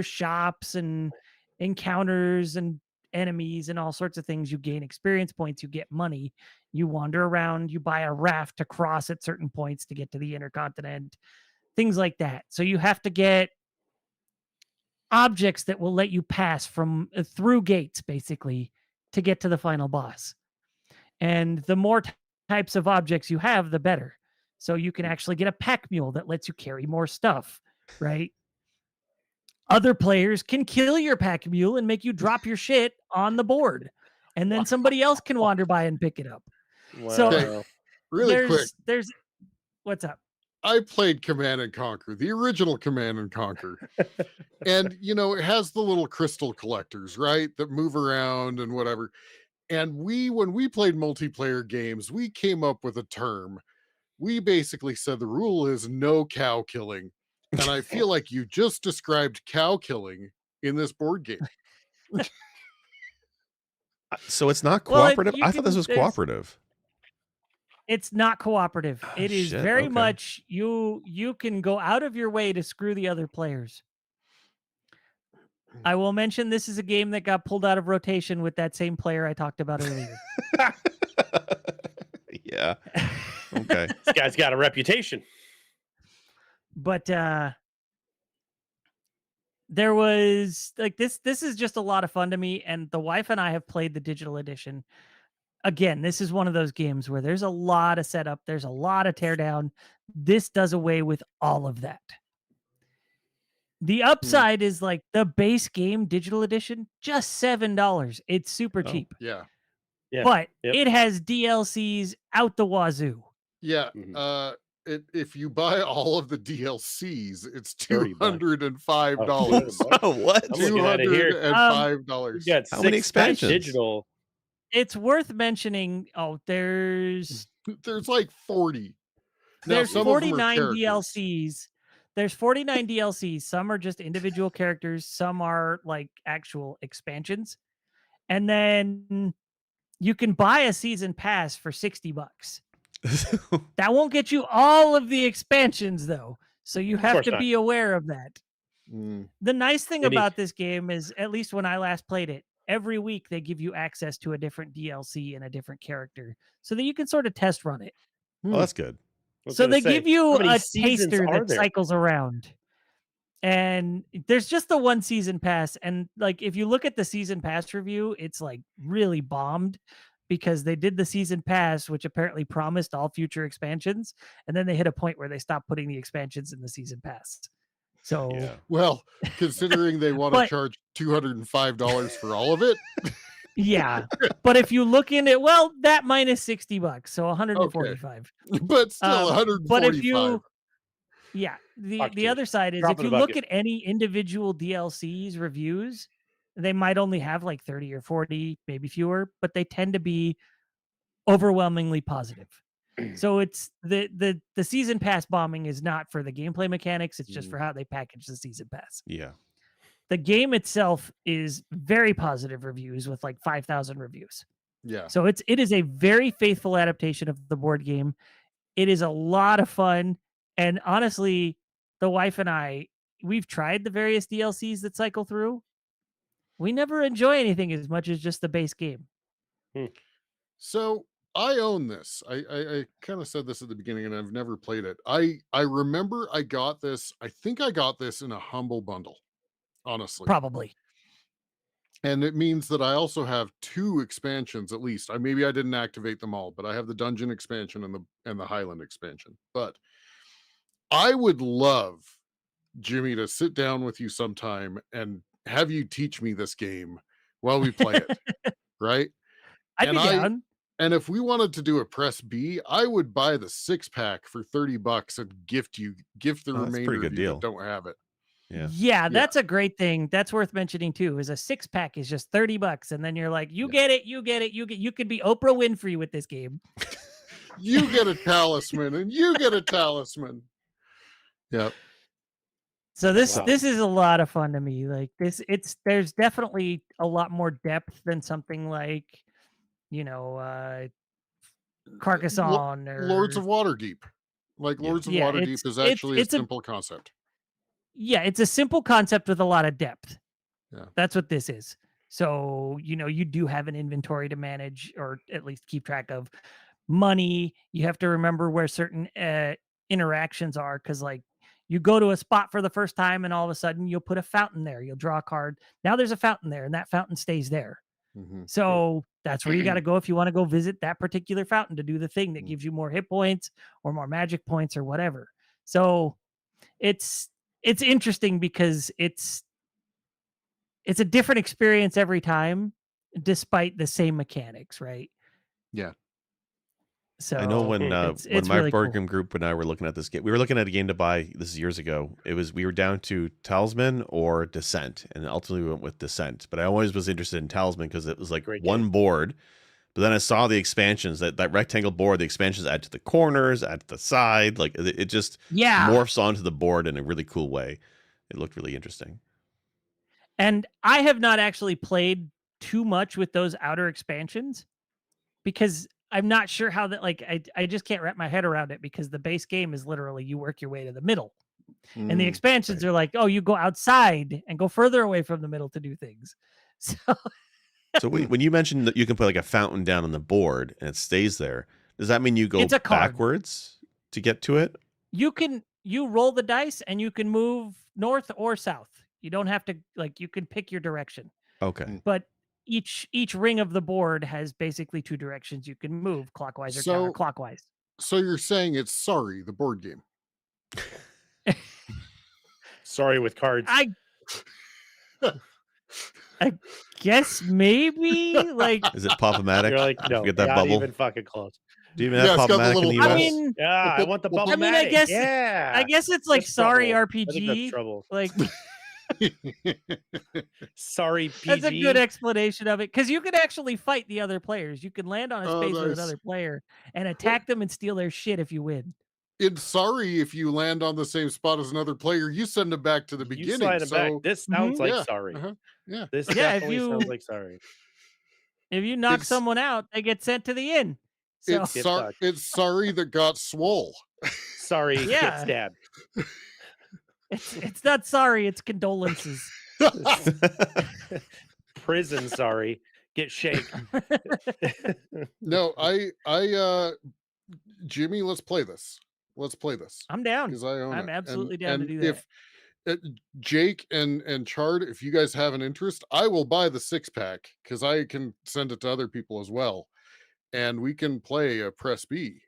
shops and encounters and enemies and all sorts of things. You gain experience points, you get money, you wander around, you buy a raft to cross at certain points to get to the inner continent, things like that. So you have to get objects that will let you pass through gates, basically, to get to the final boss. And the more types of objects you have, the better. So you can actually get a pack mule that lets you carry more stuff, right? Other players can kill your pack mule and make you drop your shit on the board, and then somebody else can wander by and pick it up.
Wow.
So
really quick,
there's what's up?
I played Command and Conquer, the original Command and Conquer. And, it has the little crystal collectors, right? That move around and whatever. And when we played multiplayer games, we came up with a term. We basically said the rule is no cow killing. And I feel like you just described cow killing in this board game.
So it's not cooperative? I thought this was cooperative.
It's not cooperative. It is very much you can go out of your way to screw the other players. I will mention this is a game that got pulled out of rotation with that same player I talked about earlier.
Yeah. Okay.
This guy's got a reputation.
But there was like this is just a lot of fun to me, and the wife and I have played the digital edition. Again, this is one of those games where there's a lot of setup, there's a lot of teardown. This does away with all of that. The upside is like the base game digital edition, just $7. It's super cheap.
Yeah.
But it has DLCs out the wazoo.
Yeah. If you buy all of the DLCs, it's $205.
Oh, what?
$205.
How many expansions?
Digital.
It's worth mentioning. There's
like 40.
There's 49 DLCs. There's 49 DLCs. Some are just individual characters. Some are like actual expansions. And then you can buy a season pass for $60. That won't get you all of the expansions though. So you have to be aware of that. The nice thing about this game is, at least when I last played it, every week they give you access to a different DLC and a different character so that you can sort of test run it.
Oh, that's good.
So they give you a taster that cycles around. And there's just the one season pass. And like, if you look at the season pass review, it's like really bombed because they did the season pass, which apparently promised all future expansions. And then they hit a point where they stopped putting the expansions in the season pass. So,
well, considering they want to charge $205 for all of it.
Yeah. But if you look in it, well, that minus $60, so 145.
Okay. But still 145.
But if you, the other side is, if you look at any individual DLC's reviews, they might only have like 30 or 40, maybe fewer, but they tend to be overwhelmingly positive. So it's the season pass bombing is not for the gameplay mechanics. It's just for how they package the season pass.
Yeah.
The game itself is very positive reviews with like 5,000 reviews.
Yeah.
So it is a very faithful adaptation of the board game. It is a lot of fun. And honestly, the wife and I, we've tried the various DLCs that cycle through. We never enjoy anything as much as just the base game.
So I own this. I kind of said this at the beginning, and I've never played it. I remember I got this. I think I got this in a Humble Bundle, honestly.
Probably.
And it means that I also have 2 expansions at least. Maybe I didn't activate them all, but I have the Dungeon expansion and the Highland expansion. But I would love, Jimmy, to sit down with you sometime and have you teach me this game while we play it. Right?
I'd be down.
And if we wanted to do a press B, I would buy the 6-pack for $30 and gift the remainder of you that don't have it.
Yeah, that's a great thing. That's worth mentioning too. Is a 6-pack is just $30, and then you're like, you get it. You could be Oprah Winfrey with this game.
You get a talisman, and you get a talisman. Yep.
So this is a lot of fun to me. Like there's definitely a lot more depth than something like, Carcassonne or
Lords of Waterdeep. Like Lords of Waterdeep is actually a simple concept.
Yeah, it's a simple concept with a lot of depth.
Yeah.
That's what this is. So, you do have an inventory to manage, or at least keep track of money. You have to remember where certain interactions are, because like you go to a spot for the first time and all of a sudden you'll put a fountain there. You'll draw a card. Now there's a fountain there, and that fountain stays there.
Mm-hmm.
So that's where you got to go if you want to go visit that particular fountain to do the thing that gives you more hit points or more magic points or whatever. So it's interesting because it's a different experience every time, despite the same mechanics, right?
Yeah.
So I know when my really board game group and I were looking at this game, we were looking at a game to buy. This is years ago. We were down to Talisman or Descent, and ultimately we went with Descent. But I always was interested in Talisman because it was like one board. But then I saw the expansions, that rectangle board. The expansions add to the corners, add to the side. Like it just morphs onto the board in a really cool way. It looked really interesting.
And I have not actually played too much with those outer expansions because I'm not sure how that, like, I just can't wrap my head around it, because the base game is literally you work your way to the middle. And the expansions are like, oh, you go outside and go further away from the middle to do things.
So when you mentioned that you can put like a fountain down on the board and it stays there, does that mean you go backwards to get to it?
You roll the dice and you can move north or south. You don't have to, like, you can pick your direction.
Okay.
But each ring of the board has basically 2 directions you can move, clockwise or counterclockwise.
So you're saying it's Sorry, the board game.
Sorry with cards.
I guess maybe, like,
is it Pop-O-Matic?
You're like, no,
get that
not
bubble?
even fucking close.
Do you even have Pop-O-Matic in the US?
I mean,
I want the Bubble-Matic.
I guess it's like that's Sorry trouble. RPG. I think that's trouble. Like,
Sorry PG.
That's a good explanation of it, because you can actually fight the other players. You can land on a space with another player and attack them and steal their shit if you win.
It's Sorry, if you land on the same spot as another player, you send them back to the beginning.
Slide them back. This sounds like Sorry.
Yeah.
This definitely sounds like Sorry.
If you knock someone out, they get sent to the inn. So.
It's Sorry that got swole.
Sorry, get stabbed.
It's not Sorry, it's condolences.
Prison Sorry, get shake.
No, I Jimmy, let's play this.
I'm down.
Because I'm
absolutely down to do that.
If Jake and Chard, if you guys have an interest, I will buy the 6-pack because I can send it to other people as well, and we can play a press B.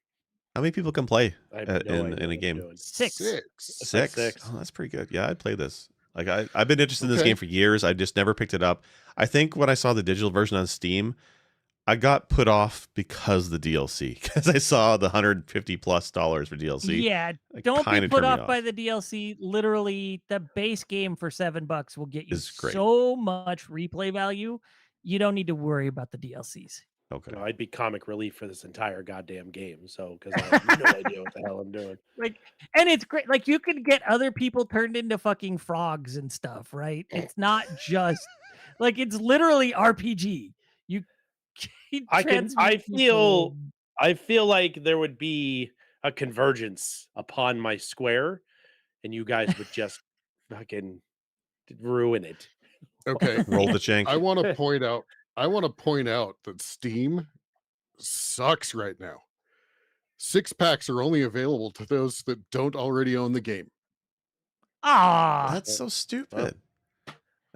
How many people can play in a game?
6.
6. Oh, that's pretty good. Yeah, I'd play this. Like I've been interested in this game for years. I just never picked it up. I think when I saw the digital version on Steam, I got put off because of the DLC, because I saw the $150+ for DLC.
Yeah, don't be put off by the DLC. Literally, the base game for $7 will get you so much replay value. You don't need to worry about the DLCs.
Okay.
No, I'd be comic relief for this entire goddamn game. So, because I have no idea what the hell I'm doing.
Like, and it's great. Like, you can get other people turned into fucking frogs and stuff, right? It's not just like, it's literally RPG. I feel like there would be
a convergence upon my square, and you guys would just fucking ruin it.
Okay.
Roll the shank.
I want to point out that Steam sucks right now. 6-packs are only available to those that don't already own the game.
That's so stupid.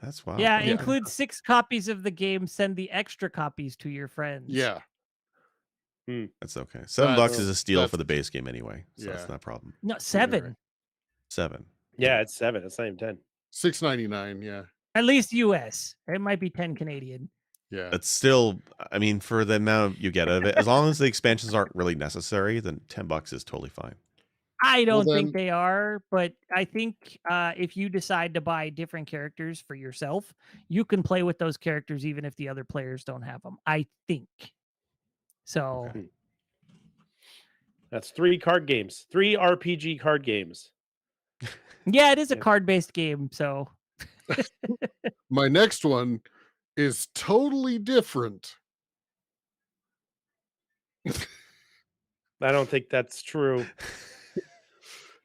That's wild.
Yeah, include 6 copies of the game. Send the extra copies to your friends.
Yeah.
That's okay. $7 is a steal for the base game anyway, so that's not a problem.
No, 7.
7.
Yeah, it's 7. It's not even 10.
$6.99. Yeah.
At least US. It might be 10 Canadian.
Yeah.
It's still, I mean, for the amount you get out of it, as long as the expansions aren't really necessary, then $10 is totally fine.
I don't think they are, but I think if you decide to buy different characters for yourself, you can play with those characters even if the other players don't have them. I think. So
that's 3 card games, 3 RPG card games.
Yeah, it is a card-based game, so
my next one is totally different.
I don't think that's true.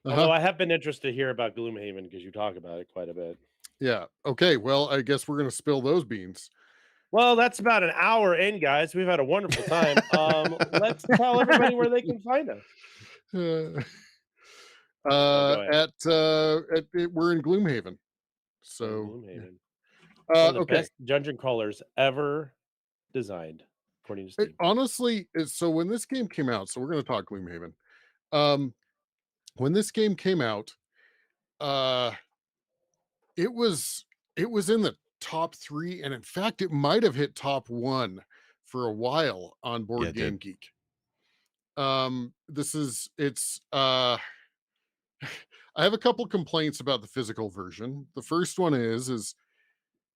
Although I have been interested to hear about Gloomhaven because you talk about it quite a bit.
Yeah. Okay. Well, I guess we're going to spill those beans.
Well, that's about an hour in, guys. We've had a wonderful time. Let's tell everybody where they can find us.
We're in Gloomhaven. So
Gloomhaven. One of the best dungeon crawlers ever designed, according to Steam.
Honestly, so when this game came out, so we're going to talk Gloomhaven. When this game came out, it was in the top 3, and in fact, it might have hit top 1 for a while on Board Game Geek. I have a couple complaints about the physical version. The first one is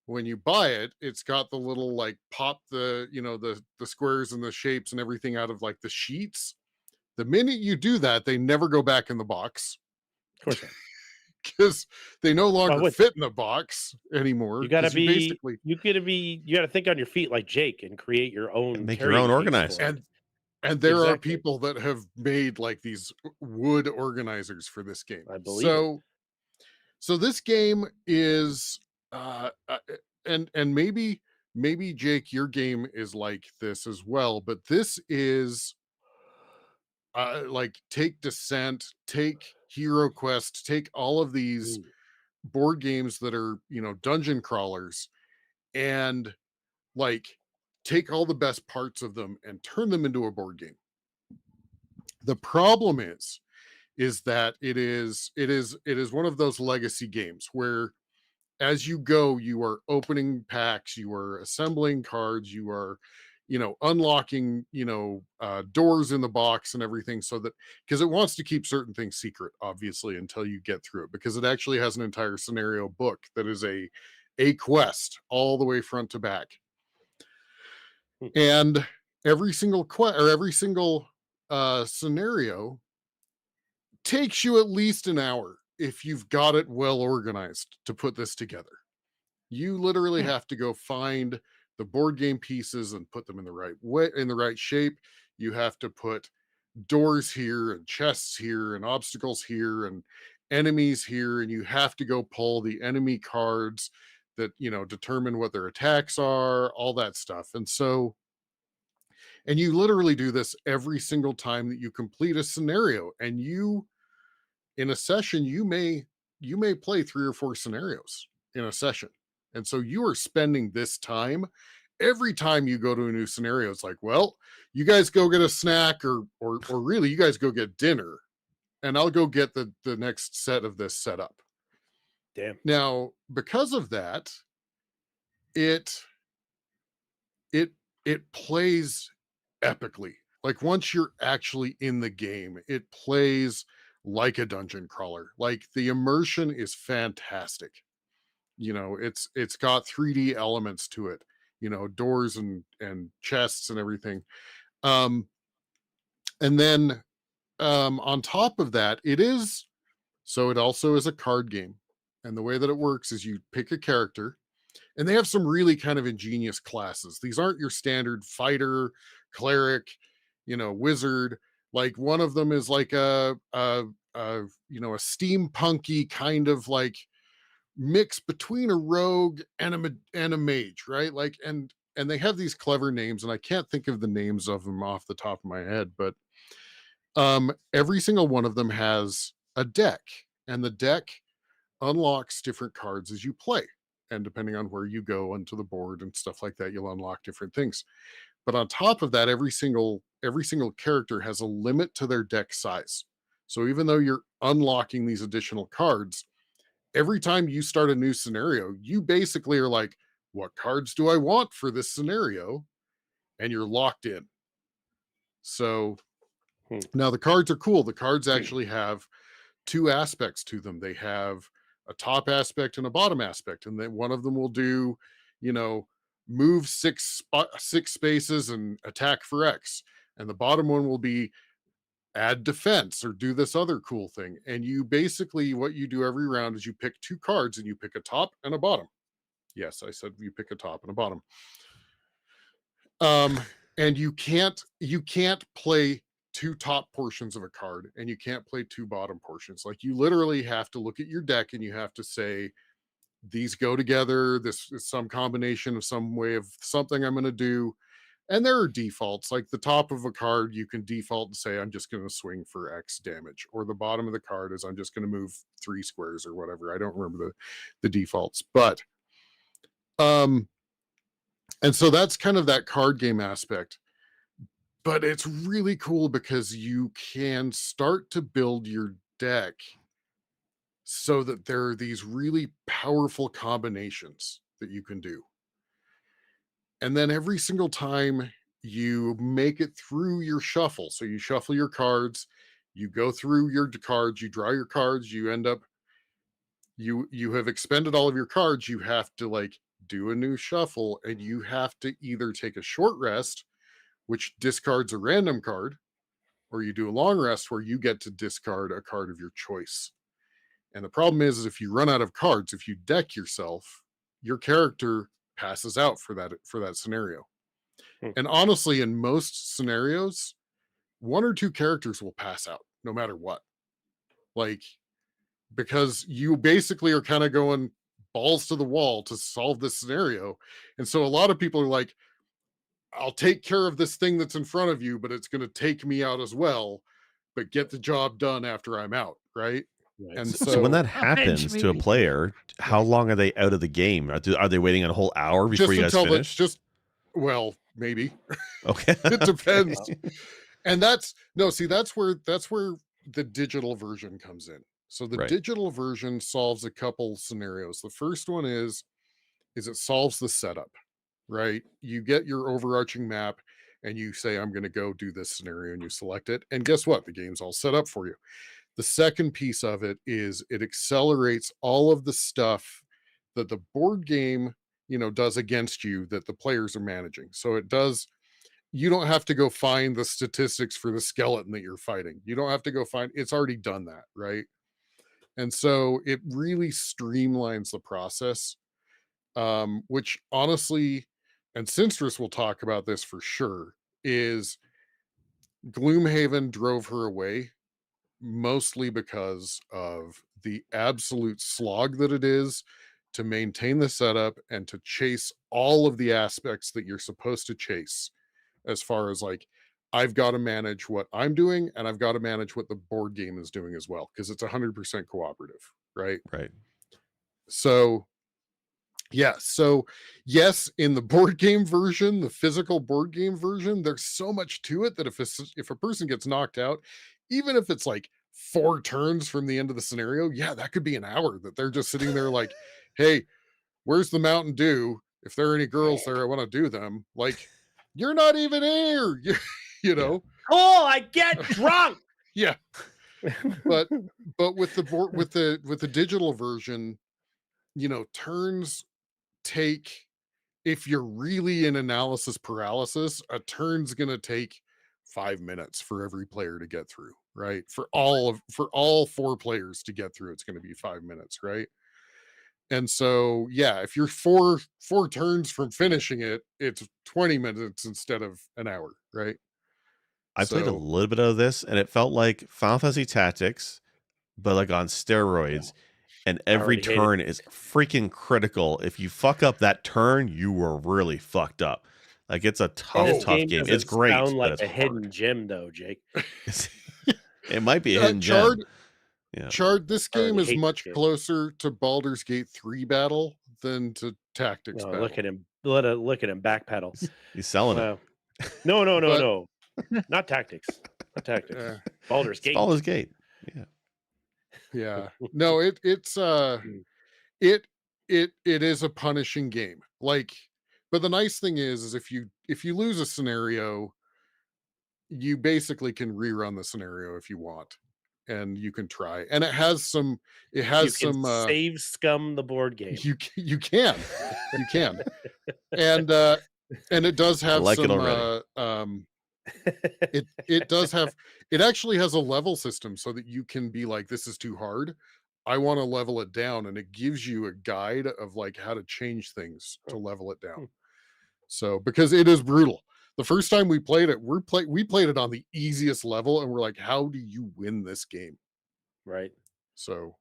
when you buy it, it's got the little like pop the squares and the shapes and everything out of like the sheets. The minute you do that, they never go back in the box.
Of course not.
Because they no longer fit in the box anymore.
You gotta think on your feet like Jake and create your own,
make your own organizer.
And there are people that have made like these wood organizers for this game.
I believe
so this game is and maybe Jake, your game is like this as well, but this is like take Descent, take Hero Quest, take all of these board games that are, dungeon crawlers, and like take all the best parts of them and turn them into a board game. The problem is that it is one of those legacy games where as you go, you are opening packs, you are assembling cards, you are unlocking doors in the box and everything, so that because it wants to keep certain things secret, obviously, until you get through it, because it actually has an entire scenario book that is a quest all the way front to back. And every single scenario takes you at least an hour if you've got it well organized to put this together. You literally have to go find the board game pieces and put them in the right way, in the right shape. You have to put doors here and chests here and obstacles here and enemies here, and you have to go pull the enemy cards that determine what their attacks are, all that stuff. And you literally do this every single time that you complete a scenario, and in a session you may play 3 or 4 scenarios in a session. And so you are spending this time every time you go to a new scenario. It's like, well, you guys go get a snack, or really you guys go get dinner, and I'll go get the next set of this set up.
Damn.
Now, because of that, it plays epically. Like once you're actually in the game, it plays like a dungeon crawler. Like the immersion is fantastic. It's got 3D elements to it, doors and chests and everything. And then on top of that, it also is a card game. And the way that it works is you pick a character, and they have some really kind of ingenious classes. These aren't your standard fighter, cleric, wizard. Like one of them is like a steampunky kind of like mix between a rogue and a mage, right? Like and they have these clever names, and I can't think of the names of them off the top of my head, but every single one of them has a deck, and the deck unlocks different cards as you play. And depending on where you go onto the board and stuff like that, you'll unlock different things. But on top of that, every single character has a limit to their deck size. So even though you're unlocking these additional cards, every time you start a new scenario, you basically are like, what cards do I want for this scenario? And you're locked in. So now the cards are cool. The cards actually have two aspects to them. They have a top aspect and a bottom aspect, and then one of them will do, move six spaces and attack for X, and the bottom one will be add defense or do this other cool thing. And you basically, what you do every round is you pick two cards, and you pick a top and a bottom. Yes, I said you pick a top and a bottom. And you can't play two top portions of a card, and you can't play two bottom portions. Like you literally have to look at your deck, and you have to say, these go together. This is some combination of some way of something I'm going to do. And there are defaults. Like the top of a card, you can default and say, I'm just going to swing for X damage. Or the bottom of the card is, I'm just going to move 3 squares or whatever. I don't remember the defaults. But and so that's kind of that card game aspect. But it's really cool because you can start to build your deck so that there are these really powerful combinations that you can do. And then every single time you make it through your shuffle, so you shuffle your cards, you go through your cards, you draw your cards, you end up, you have expended all of your cards, you have to like do a new shuffle, and you have to either take a short rest, which discards a random card, or you do a long rest where you get to discard a card of your choice. And the problem is if you run out of cards, if you deck yourself, your character passes out for that scenario. And honestly, in most scenarios, 1 or 2 characters will pass out no matter what. Like, because you basically are kind of going balls to the wall to solve this scenario. And so a lot of people are like, I'll take care of this thing that's in front of you, but it's going to take me out as well, but get the job done after I'm out, right?
Right. And so when that happens to a player, how long are they out of the game? Are they waiting a whole hour before you guys finish?
Well, maybe.
Okay.
It depends. And that's where the digital version comes in. So the digital version solves a couple scenarios. The first one is it solves the setup, right? You get your overarching map and you say, I'm going to go do this scenario, and you select it. And guess what? The game's all set up for you. The second piece of it is it accelerates all of the stuff that the board game, does against you that the players are managing. So you don't have to go find the statistics for the skeleton that you're fighting. You don't have to go find, it's already done that, right? And so it really streamlines the process, which honestly, and Sinstress will talk about this for sure, is Gloomhaven drove her away mostly because of the absolute slog that it is to maintain the setup and to chase all of the aspects that you're supposed to chase, as far as like, I've got to manage what I'm doing, and I've got to manage what the board game is doing as well, because it's 100% cooperative, right?
Right.
So yeah, so yes, in the board game version, the physical board game version, there's so much to it that if a person gets knocked out, even if it's like 4 turns from the end of the scenario, yeah, that could be an hour that they're just sitting there like, hey, where's the Mountain Dew? If there are any girls there, I want to do them. Like, you're not even here, you know.
Yeah. Oh, I get drunk.
Yeah. But with the digital version, turns take, if you're really in analysis paralysis, a turn's gonna take 5 minutes for every player to get through, right? For all 4 players to get through, it's gonna be 5 minutes, right? And so, yeah, if you're four turns from finishing it, it's 20 minutes instead of an hour, right?
I played a little bit of this, and it felt like Final Fantasy Tactics, but like on steroids. And every turn is freaking critical. If you fuck up that turn, you were really fucked up. Like, it's a tough game. It's great,
sound like
but it's
a
hard.
hidden gem, though, Jake.
It might be a hidden gem.
Yeah. Chard, this game is much closer to Baldur's Gate 3 battle than to Tactics battle.
Look at him. Look at him backpedal.
He's selling it.
No. Not Tactics. Not Tactics. Baldur's Gate.
Baldur's Gate.
Yeah. No, it is a punishing game. Like, but the nice thing is if you lose a scenario, you basically can rerun the scenario if you want, and you can try. And it has some
save scum the board game.
You can. And it does have it actually has a level system so that you can be like, this is too hard, I want to level it down, and it gives you a guide of like how to change things to level it down. So, because it is brutal. The first time we played it, we played it on the easiest level, and we're like, how do you win this game?
Right.
So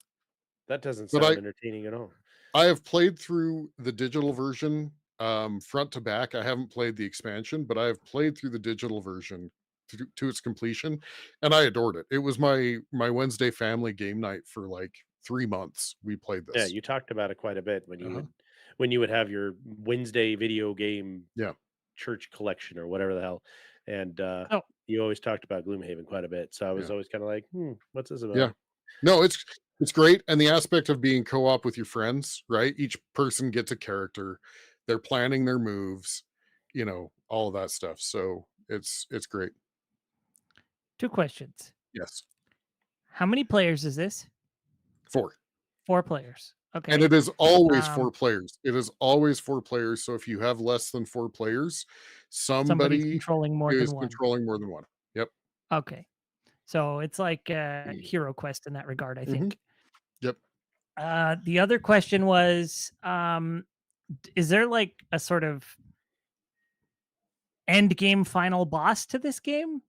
that doesn't sound entertaining at all.
I have played through the digital version front to back. I haven't played the expansion, but I have played through the digital version to its completion, and I adored it. It was my Wednesday family game night for like 3 months. We played this.
Yeah, you talked about it quite a bit when you would have your Wednesday video game church collection or whatever the hell, and you always talked about Gloomhaven quite a bit. So I was always kind of like, what's this about?
Yeah, no, it's great, and the aspect of being co-op with your friends, right? Each person gets a character, they're planning their moves, all of that stuff. So it's great.
2 questions.
Yes.
How many players is this?
4.
4 players. Okay.
And it is always 4 players. It is always 4 players. So if you have less than 4 players, somebody
controlling more than
one. Yep.
Okay. So it's like Hero Quest in that regard, I think.
Yep.
The other question was, is there like a sort of end game final boss to this game?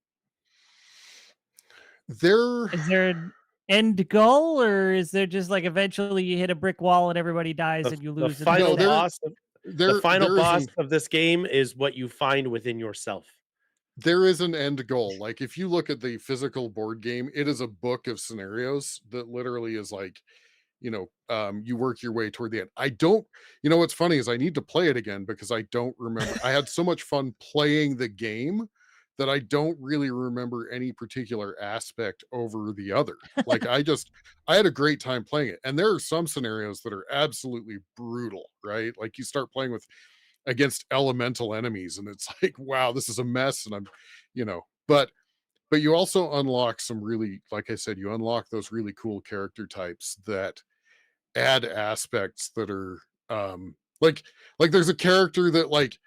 Is there an end goal, or is there just like eventually you hit a brick wall and everybody dies and you lose?
The final boss of this game is what you find within yourself.
There is an end goal. Like, if you look at the physical board game, it is a book of scenarios that literally is like, you work your way toward the end. What's funny is I need to play it again because I don't remember. I had so much fun playing the game that I don't really remember any particular aspect over the other. Like, I had a great time playing it. And there are some scenarios that are absolutely brutal, right? Like, you start playing against elemental enemies, and it's like, wow, this is a mess. And I'm, but you also unlock some really, like I said, you unlock those really cool character types that add aspects that are like there's a character that like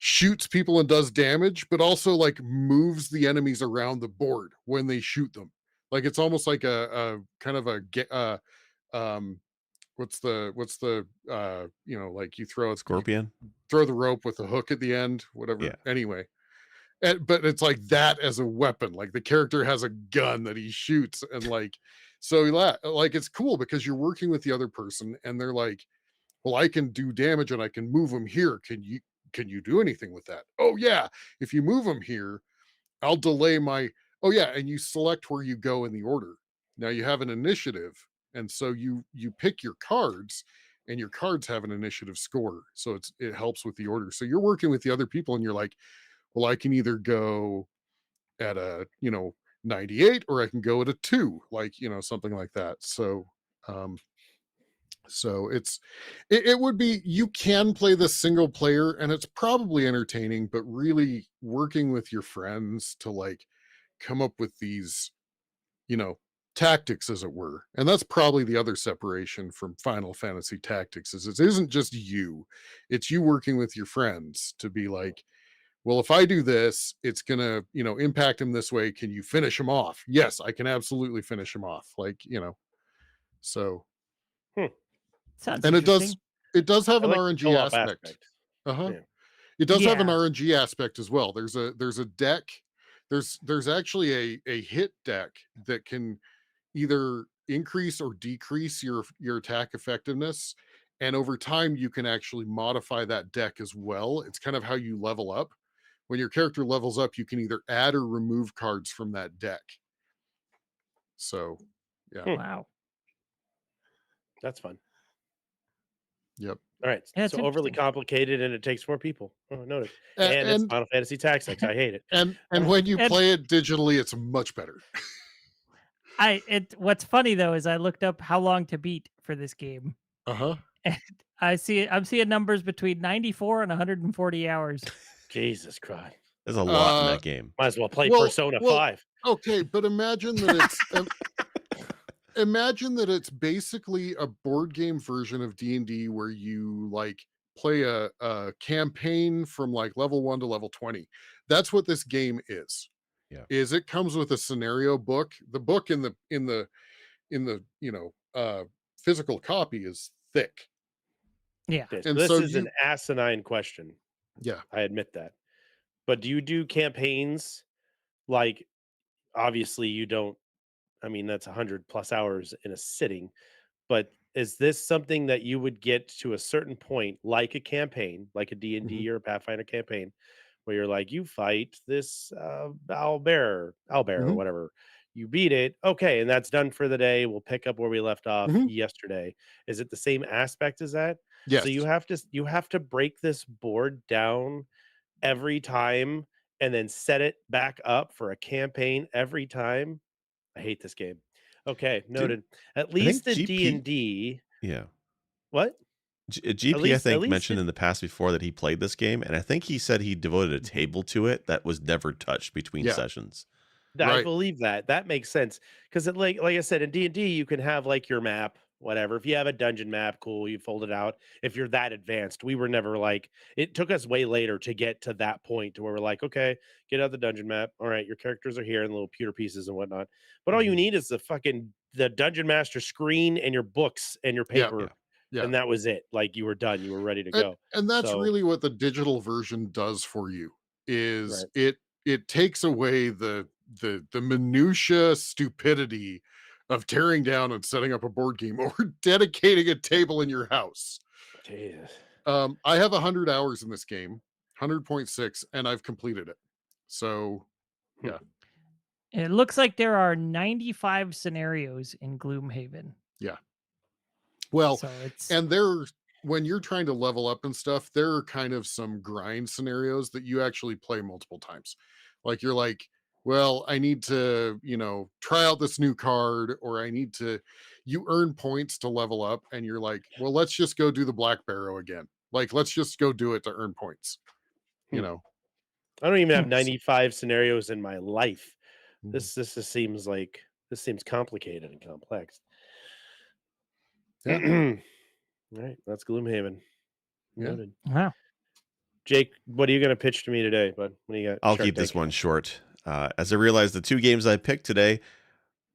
shoots people and does damage, but also like moves the enemies around the board when they shoot them. Like, it's almost like a kind of a what's the like you throw a
scorpion,
throw the rope with the hook at the end, whatever. Yeah. Anyway, but it's like that as a weapon. Like, the character has a gun that he shoots, and like, so like, it's cool because you're working with the other person, and they're like, well, I can do damage and I can move them here. Can you do anything with that? Oh yeah, if you move them here, I'll delay my. Oh yeah, and you select where you go in the order. Now you have an initiative, and so you pick your cards, and your cards have an initiative score, so it helps with the order. So you're working with the other people, and you're like, well, I can either go at a 98, or I can go at a 2, like something like that. So so it would be, you can play this single player and it's probably entertaining, but really working with your friends to like come up with these tactics, as it were. And that's probably the other separation from Final Fantasy Tactics, is it isn't just you, it's you working with your friends to be like, well, if I do this, it's gonna impact him this way, can you finish him off? Yes, I can absolutely finish him off, like so
Sounds
and it does have an
like
RNG aspect.
Yeah.
It does have an RNG aspect as well. There's a deck there's actually a hit deck that can either increase or decrease your attack effectiveness, and over time you can actually modify that deck as well. It's kind of how you level up. When your character levels up, you can either add or remove cards from that deck. So yeah.
Wow,
that's fun.
Yep.
All right.
Yeah,
so overly complicated and it takes more people. Oh, noted. And it's Final Fantasy Tactics. I hate it.
And when you play it digitally, it's much better.
What's funny though is I looked up how long to beat for this game.
Uh-huh.
And I'm seeing numbers between 94 and 140 hours.
Jesus Christ.
There's a lot in that game.
Might as well play Persona 5.
Okay, but imagine that it's imagine that it's basically a board game version of D&D where you like play a campaign from like level 1 to level 20. That's what this game is.
Yeah.
Is it comes with a scenario book. The book in the physical copy is thick.
Yeah.
Okay, so this is an asinine question.
Yeah.
I admit that. But do you do campaigns? Like, obviously you don't. I mean, that's 100+ hours in a sitting. But is this something that you would get to a certain point, like a campaign, like a D&D or a Pathfinder campaign, where you're like, you fight this owlbear or whatever. You beat it. Okay, and that's done for the day. We'll pick up where we left off yesterday. Is it the same aspect as that?
Yes.
So you have to break this board down every time and then set it back up for a campaign every time. I hate this game. Okay, noted. At least the D&D.
Yeah.
What?
GP, I think, mentioned in the past before that he played this game, and I think he said he devoted a table to it that was never touched between sessions.
I believe that. That makes sense. Because like I said, in D&D, you can have like your map, whatever. If you have a dungeon map, cool, you fold it out. If you're that advanced, we were never like, it took us way later to get to that point to where we're like, okay, get out the dungeon map. All right, your characters are here and little pewter pieces and whatnot. But all you need is the dungeon master screen and your books and your paper. Yeah. And that was it. Like you were done. You were ready to go.
And that's really what the digital version does for you. Is it takes away the minutia stupidity of tearing down and setting up a board game or dedicating a table in your house.
Jesus.
I have 100 hours in this game, 100.6, and I've completed it. So, yeah.
It looks like there are 95 scenarios in Gloomhaven.
Yeah. Well, and when you're trying to level up and stuff, there are kind of some grind scenarios that you actually play multiple times. Like you're like, well, I need to, try out this new card, or you earn points to level up, and you're like, well, let's just go do the Black Barrow again. Like, let's just go do it to earn points.
I don't even have 95 scenarios in my life. This seems complicated and complex. Yeah. All right, that's Gloomhaven. Noted.
Wow.
Jake, what are you going to pitch to me today, bud? What do you got?
I'll keep this one short. As I realized the two games I picked today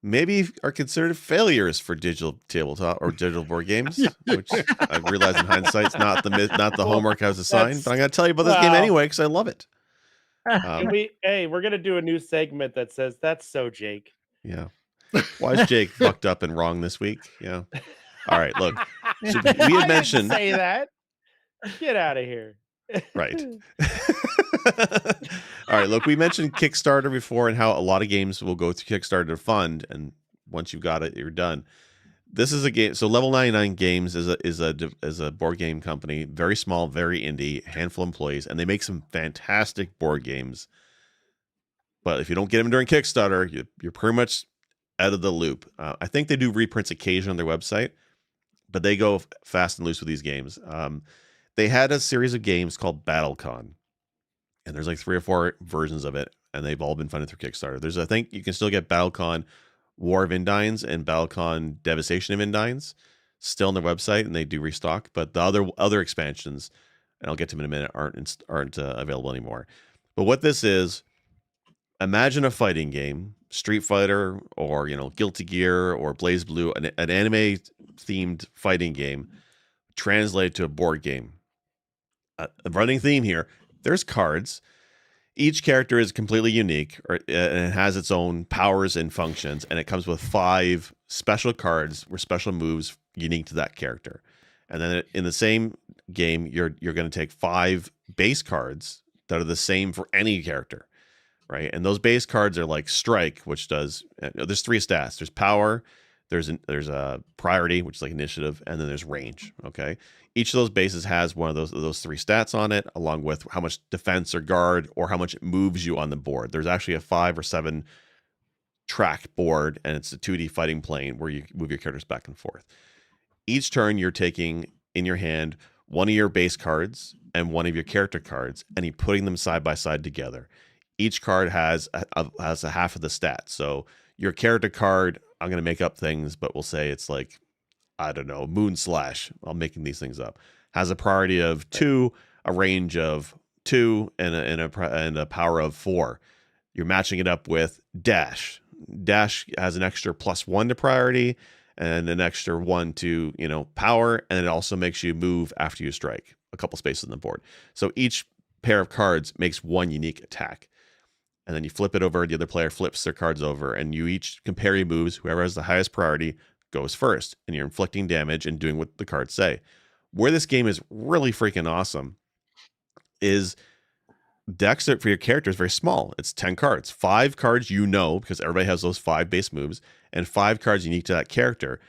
maybe are considered failures for digital tabletop or digital board games, which I realize in hindsight is not the homework I was assigned. But I'm going to tell you about this game anyway because I love it.
We're going to do a new segment that says, that's so Jake.
Yeah. Why is Jake fucked up and wrong this week? Yeah. All right, look. So we had mentioned
say that. Get out of here.
Right. All right, look, we mentioned Kickstarter before and how a lot of games will go through Kickstarter to fund, and once you've got it, you're done. This is a game. So Level 99 Games is a board game company, very small, very indie, handful of employees, and they make some fantastic board games. But if you don't get them during Kickstarter, you're pretty much out of the loop. I think they do reprints occasionally on their website, but they go fast and loose with these games. They had a series of games called Battlecon, and there's like 3 or 4 versions of it, and they've all been funded through Kickstarter. I think you can still get Battlecon War of Indines and Battlecon Devastation of Indines still on their website, and they do restock. But the other expansions, and I'll get to them in a minute, aren't available anymore. But what this is, imagine a fighting game, Street Fighter or Guilty Gear or Blaze Blue, an anime themed fighting game translated to a board game. A running theme here. There's cards. each character is completely unique, and it has its own powers and functions, and it comes with 5 special cards or special moves unique to that character. And then in the same game, you're going to take 5 base cards that are the same for any character, right? And those base cards are like Strike, which does, there's 3 stats. There's Power, there's a Priority, which is like Initiative, and then there's Range. Okay, each of those bases has one of those 3 stats on it, along with how much defense or guard or how much it moves you on the board. There's actually a 5 or 7 track board, and it's a 2D fighting plane where you move your characters back and forth. Each turn, you're taking in your hand one of your base cards and one of your character cards, and you're putting them side by side together. Each card has a half of the stats. So your character card, I'm going to make up things, but we'll say it's like, I don't know, Moon Slash. I'm making these things up. Has a priority of 2, a range of 2, and a power of 4. You're matching it up with Dash. Dash has an extra +1 to priority and an extra 1 to, power, and it also makes you move after you strike a couple spaces on the board. So each pair of cards makes one unique attack. And then you flip it over, the other player flips their cards over, and you each compare your moves. Whoever has the highest priority goes first, and you're inflicting damage and doing what the cards say. Where this game is really freaking awesome is decks for your character is very small. It's 10 cards. 5 cards because everybody has those 5 base moves, and 5 cards unique to that character.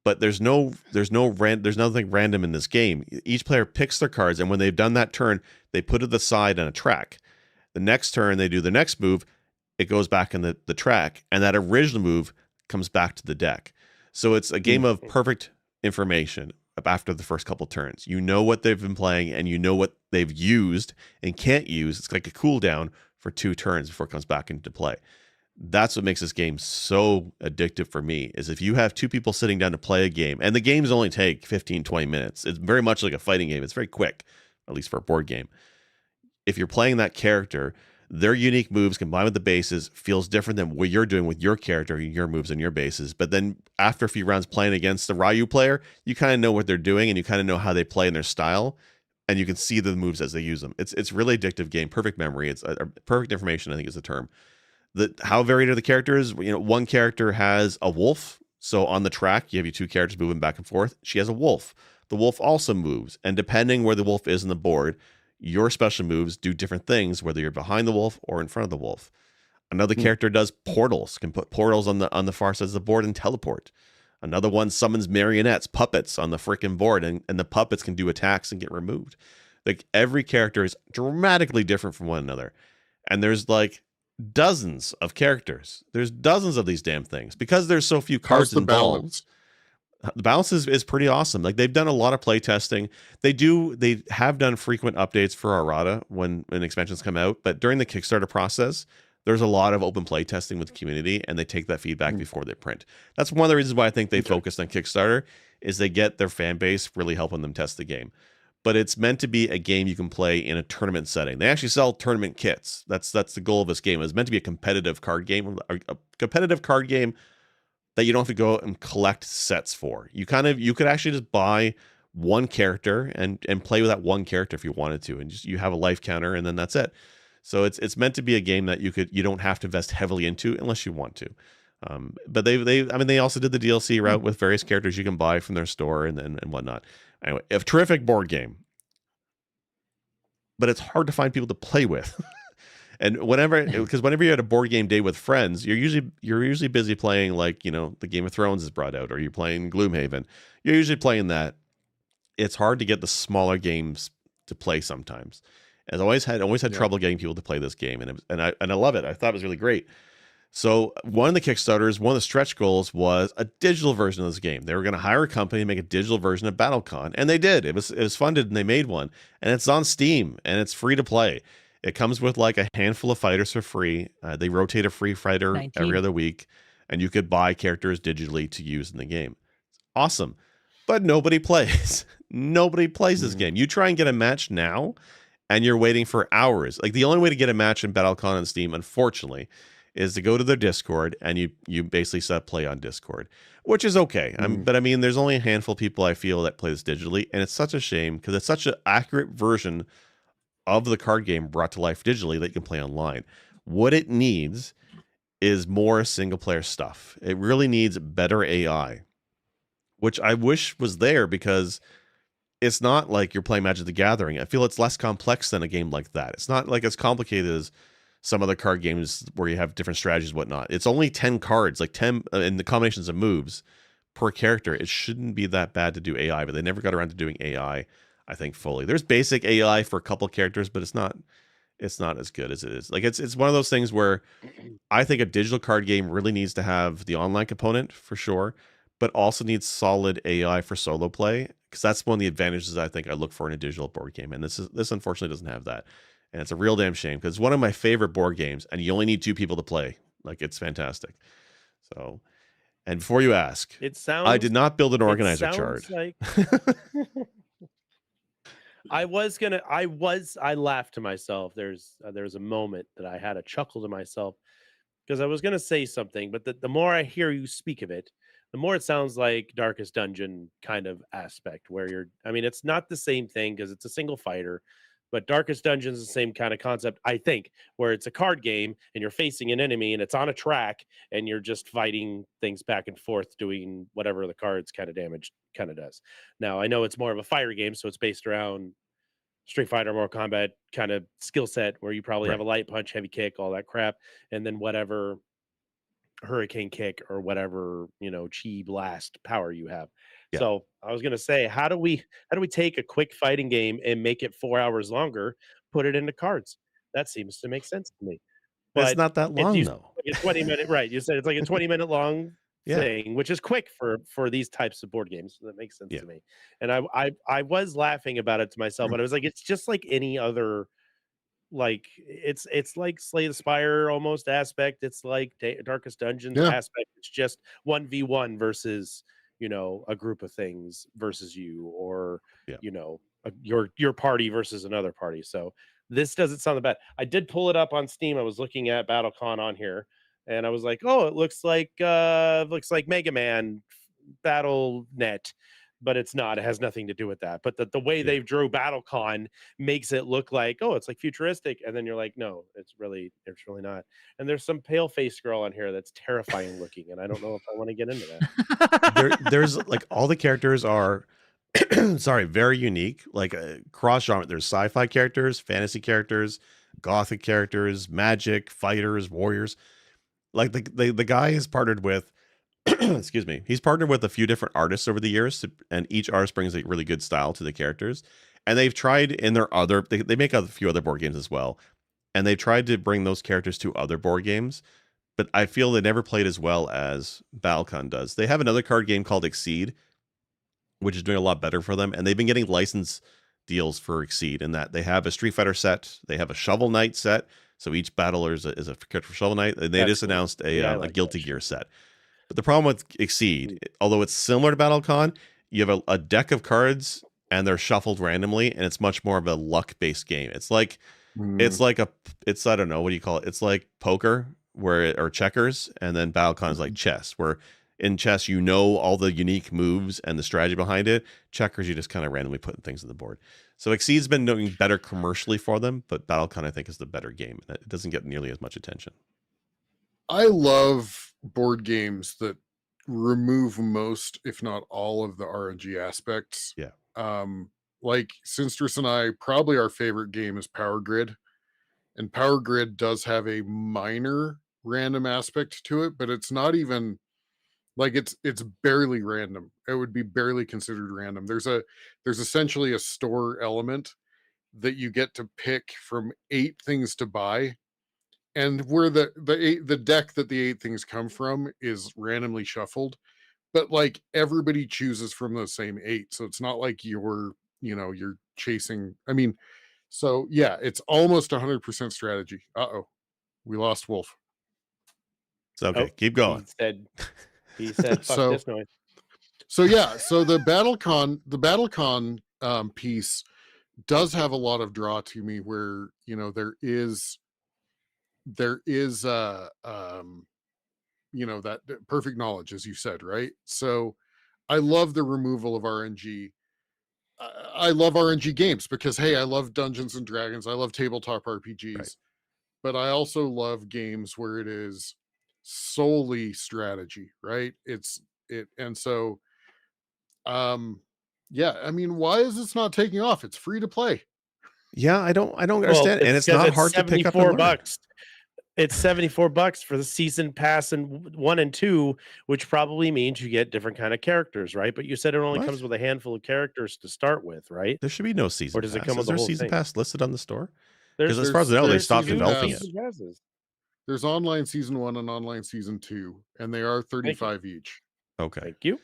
But there's nothing random in this game. Each player picks their cards, and when they've done that turn, they put it to the side on a track. The next turn, they do the next move, it goes back in the track, and that original move comes back to the deck. So it's a game of perfect information after the first couple turns. You know what they've been playing, and you know what they've used and can't use. It's like a cooldown for 2 turns before it comes back into play. That's what makes this game so addictive for me, is if you have 2 people sitting down to play a game, and the games only take 15, 20 minutes. It's very much like a fighting game. It's very quick, at least for a board game. If you're playing that character, their unique moves combined with the bases feels different than what you're doing with your character, your moves and your bases. But then after a few rounds playing against the Ryu player, you kind of know what they're doing, and you kind of know how they play in their style, and you can see the moves as they use them. It's really addictive game. Perfect memory. It's perfect information, I think is the term. How varied are the characters? One character has a wolf. So on the track, you have your 2 characters moving back and forth. She has a wolf. The wolf also moves. And depending where the wolf is on the board, your special moves do different things, whether you're behind the wolf or in front of the wolf. Another character does portals, can put portals on the far sides of the board and teleport. Another one summons marionettes, puppets on the freaking board, and the puppets can do attacks and get removed. Like, every character is dramatically different from one another. And there's like dozens of characters. There's dozens of these damn things because there's so few cards involved.
Balance?
The balance is pretty awesome. Like, they've done a lot of play testing. They have done frequent updates for Arata when expansions come out, but during the Kickstarter process, there's a lot of open play testing with the community, and they take that feedback before they print. That's one of the reasons why I think they focused on Kickstarter, is they get their fan base really helping them test the game. But it's meant to be a game you can play in a tournament setting. They actually sell tournament kits. That's the goal of this game. It's meant to be a competitive card game, that you don't have to go and collect sets for. You could actually just buy one character and play with that one character if you wanted to, and you have a life counter, and then that's it. So it's meant to be a game that you don't have to invest heavily into unless you want to. But they also did the DLC route with various characters you can buy from their store and whatnot. Anyway, a terrific board game, but it's hard to find people to play with. And whenever you're at a board game day with friends, you're usually busy playing, like, the Game of Thrones is brought out, or you're playing Gloomhaven. You're usually playing that. It's hard to get the smaller games to play sometimes. And I always had trouble getting people to play this game, and I love it. I thought it was really great. So one of the Kickstarters, one of the stretch goals was a digital version of this game. They were going to hire a company to make a digital version of Battlecon, and they did. It was funded, and they made one, and it's on Steam, and it's free to play. It comes with like a handful of fighters for free. They rotate a free fighter 19. Every other week, and you could buy characters digitally to use in the game. Awesome. But nobody plays. Nobody plays this game. You try and get a match now, and you're waiting for hours. Like, the only way to get a match in Battlecon on Steam, unfortunately, is to go to their Discord, and you basically set up play on Discord, which is okay. But I mean, there's only a handful of people I feel that play this digitally, and it's such a shame because it's such an accurate version of the card game brought to life digitally that you can play online. What it needs is more single player stuff. It really needs better AI, which I wish was there, because it's not like you're playing Magic the Gathering. I feel it's less complex than a game like that. It's not like as complicated as some other card games where you have different strategies and whatnot. It's only 10 cards, like 10 in the combinations of moves per character. It shouldn't be that bad to do AI, but they never got around to doing AI, I think, fully. There's basic AI for a couple characters, but it's not as good as it is. Like it's one of those things where I think a digital card game really needs to have the online component for sure, but also needs solid AI for solo play, because that's one of the advantages I think I look for in a digital board game. And this unfortunately doesn't have that. And it's a real damn shame, because it's one of my favorite board games, and you only need 2 people to play. Like, it's fantastic. So, and before you ask, I did not build an organizer chart.
Like... I laughed to myself. There's a moment that I had a chuckle to myself, because I was going to say something, but the more I hear you speak of it, the more it sounds like Darkest Dungeon kind of aspect, where it's not the same thing because it's a single fighter, but Darkest Dungeon is the same kind of concept, I think, where it's a card game and you're facing an enemy and it's on a track and you're just fighting things back and forth, doing whatever the cards kind of damage kind of does. Now, I know it's more of a fire game, so it's based around Street Fighter, Mortal Kombat kind of skill set, where you probably have a light punch, heavy kick, all that crap, and then whatever hurricane kick or whatever, chi blast power you have.
Yeah.
So I was gonna say, how do we take a quick fighting game and make it 4 hours longer, put it into cards? That seems to make sense to me.
But it's
But
not that long, though.
like a 20-minute, right? You said it's like a 20-minute long
Yeah.
thing, which is quick for these types of board games. So that makes sense to me. And I was laughing about it to myself, but I was like, it's just like any other, like it's like Slay the Spire almost aspect. It's like Darkest Dungeons aspect. It's just 1v1 versus, a group of things versus you, or your party versus another party. So this doesn't sound bad. I did pull it up on Steam. I was looking at Battlecon on here, and I was like, oh, it looks like Mega Man Battle Net, but it's not. It has nothing to do with that. But the way they drew Battlecon makes it look like, oh, it's like futuristic, and then you're like, no, it's really not. And there's some pale faced girl on here that's terrifying looking, and I don't know if I want to get into
that. There's like, all the characters are very unique, like cross genre. There's sci-fi characters, fantasy characters, gothic characters, magic, fighters, warriors. Like the guy has partnered with excuse me, he's partnered with a few different artists over the years, and each artist brings a really good style to the characters. And they've tried in their other, they make a few other board games as well, and they've tried to bring those characters to other board games, but I feel they never played as well as Battlecon does. They have another card game called Exceed, which is doing a lot better for them, and they've been getting license deals for Exceed, in that they have a Street Fighter set, they have a Shovel Knight set, so each battler is a character for Shovel Knight, and they just announced a Guilty Gear set. But the problem with Exceed, although it's similar to Battlecon, you have a deck of cards and they're shuffled randomly, and it's much more of a luck-based game. It's like I don't know, what do you call it? It's like poker or checkers, and then Battlecon is like chess, where in chess all the unique moves and the strategy behind it. Checkers, you just kind of randomly putting things on the board. So Exceed's been doing better commercially for them, but Battlecon, I think, is the better game. It doesn't get nearly as much attention.
I love board games that remove most, if not all, of the RNG aspects.
Yeah.
Like Sinstress and I, probably our favorite game is Power Grid. And Power Grid does have a minor random aspect to it, but it's not even like it's barely random. It would be barely considered random. There's essentially a store element that you get to pick from 8 things to buy. And where the deck that the 8 things come from is randomly shuffled, but like everybody chooses from those same 8, so it's not like you're chasing. So yeah, it's almost 100% strategy. We lost Wolf.
It's okay. Keep going.
He said fuck this noise.
So yeah, so the Battlecon piece does have a lot of draw to me, where there is that perfect knowledge, as you said, right? So I love the removal of RNG. I love RNG games because, hey, I love Dungeons and Dragons. I love tabletop RPGs, right. But I also love games where it is solely strategy, right? And so, yeah, I mean, why is this not taking off? It's free to play.
Yeah, I don't understand, and it's not hard to pick up and learn.
It's $74 for the season pass and 1 and 2, which probably means you get different kind of characters, right? But you said it only comes with a handful of characters to start with, right?
There should be no season
or does
pass.
it come with
Is there
the whole
season
thing?
pass listed on the store? Because as far as I know, they stopped developing it.
There's online season 1 and online season 2, and they are $35 each.
Okay.
Thank you.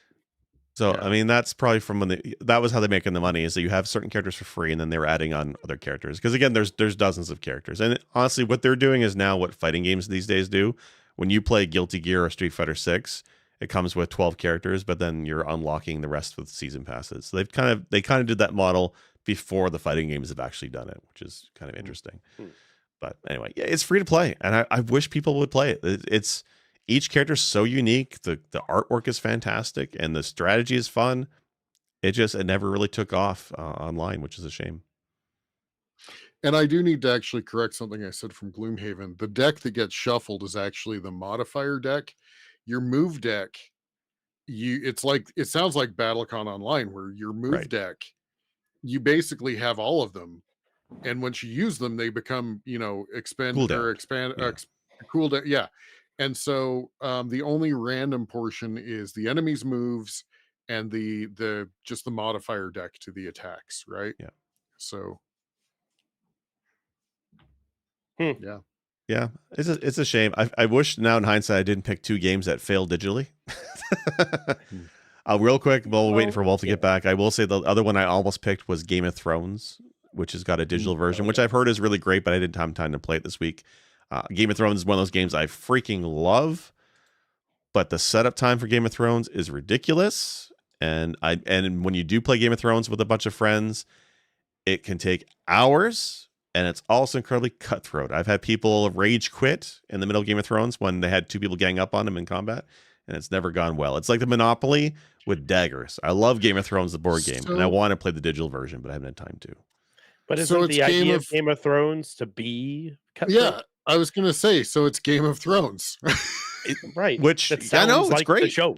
So, yeah. I mean, that's probably from when that was how they're making the money, is that you have certain characters for free, and then they were adding on other characters. Because again, there's dozens of characters. And honestly, what they're doing is now what fighting games these days do. When you play Guilty Gear or Street Fighter 6, it comes with 12 characters, but then you're unlocking the rest with season passes. So they kind of did that model before the fighting games have actually done it, which is kind of interesting. Mm-hmm. But anyway, yeah, it's free to play, and I wish people would play it. It's each character is so unique. The artwork is fantastic, and the strategy is fun. It never really took off online, which is a shame.
And I do need to actually correct something I said from Gloomhaven. The deck that gets shuffled is actually the modifier deck. Your move deck, it sounds like Battlecon Online, where your move deck, you basically have all of them, and once you use them, they become cool down. Yeah. And so the only random portion is the enemy's moves and the modifier deck to the attacks, right?
Yeah.
So
yeah. It's a shame. I wish now in hindsight I didn't pick 2 games that failed digitally. Real quick, while we're waiting for Wolf to get back, I will say the other one I almost picked was Game of Thrones, which has got a digital version, which I've heard is really great, but I didn't have time to play it this week. Game of Thrones is one of those games I freaking love, but the setup time for Game of Thrones is ridiculous. And when you do play Game of Thrones with a bunch of friends, it can take hours, and it's also incredibly cutthroat. I've had people rage quit in the middle of Game of Thrones when they had 2 people gang up on them in combat, and it's never gone well. It's like the Monopoly with daggers. I love Game of Thrones, the board game, and I want to play the digital version, but I haven't had time to.
But isn't the idea of Game of Thrones to be cutthroat?
Yeah, I was going to say, so it's Game of Thrones.
Right.
Which I know, it's great.
The show.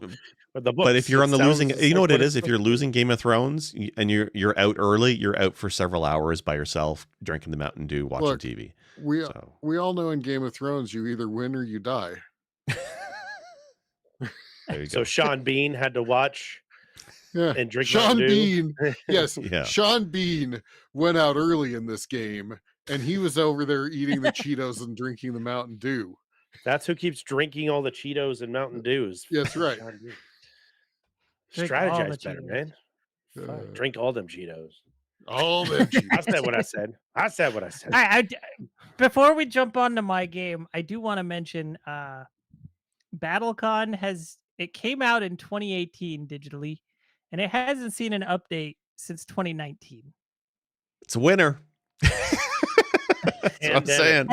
But if you're on the losing, you know what it is? If you're losing Game of Thrones and you're out early, you're out for several hours by yourself, drinking the Mountain Dew, watching TV.
We all know in Game of Thrones, you either win or you die.
There you go.
So Sean Bean had to watch and drink
Sean
Mountain
Bean.
Dew.
Yes. Yeah. Sean Bean went out early in this game, and he was over there eating the Cheetos and drinking the Mountain Dew.
That's who keeps drinking all the Cheetos and Mountain Dews.
That's right.
Strategize better, man. Drink all them Cheetos.
All them Cheetos.
I said what I said.
Before we jump on to my game, I do want to mention Battlecon it came out in 2018 digitally, and it hasn't seen an update since 2019.
It's a winner. That's what I'm saying.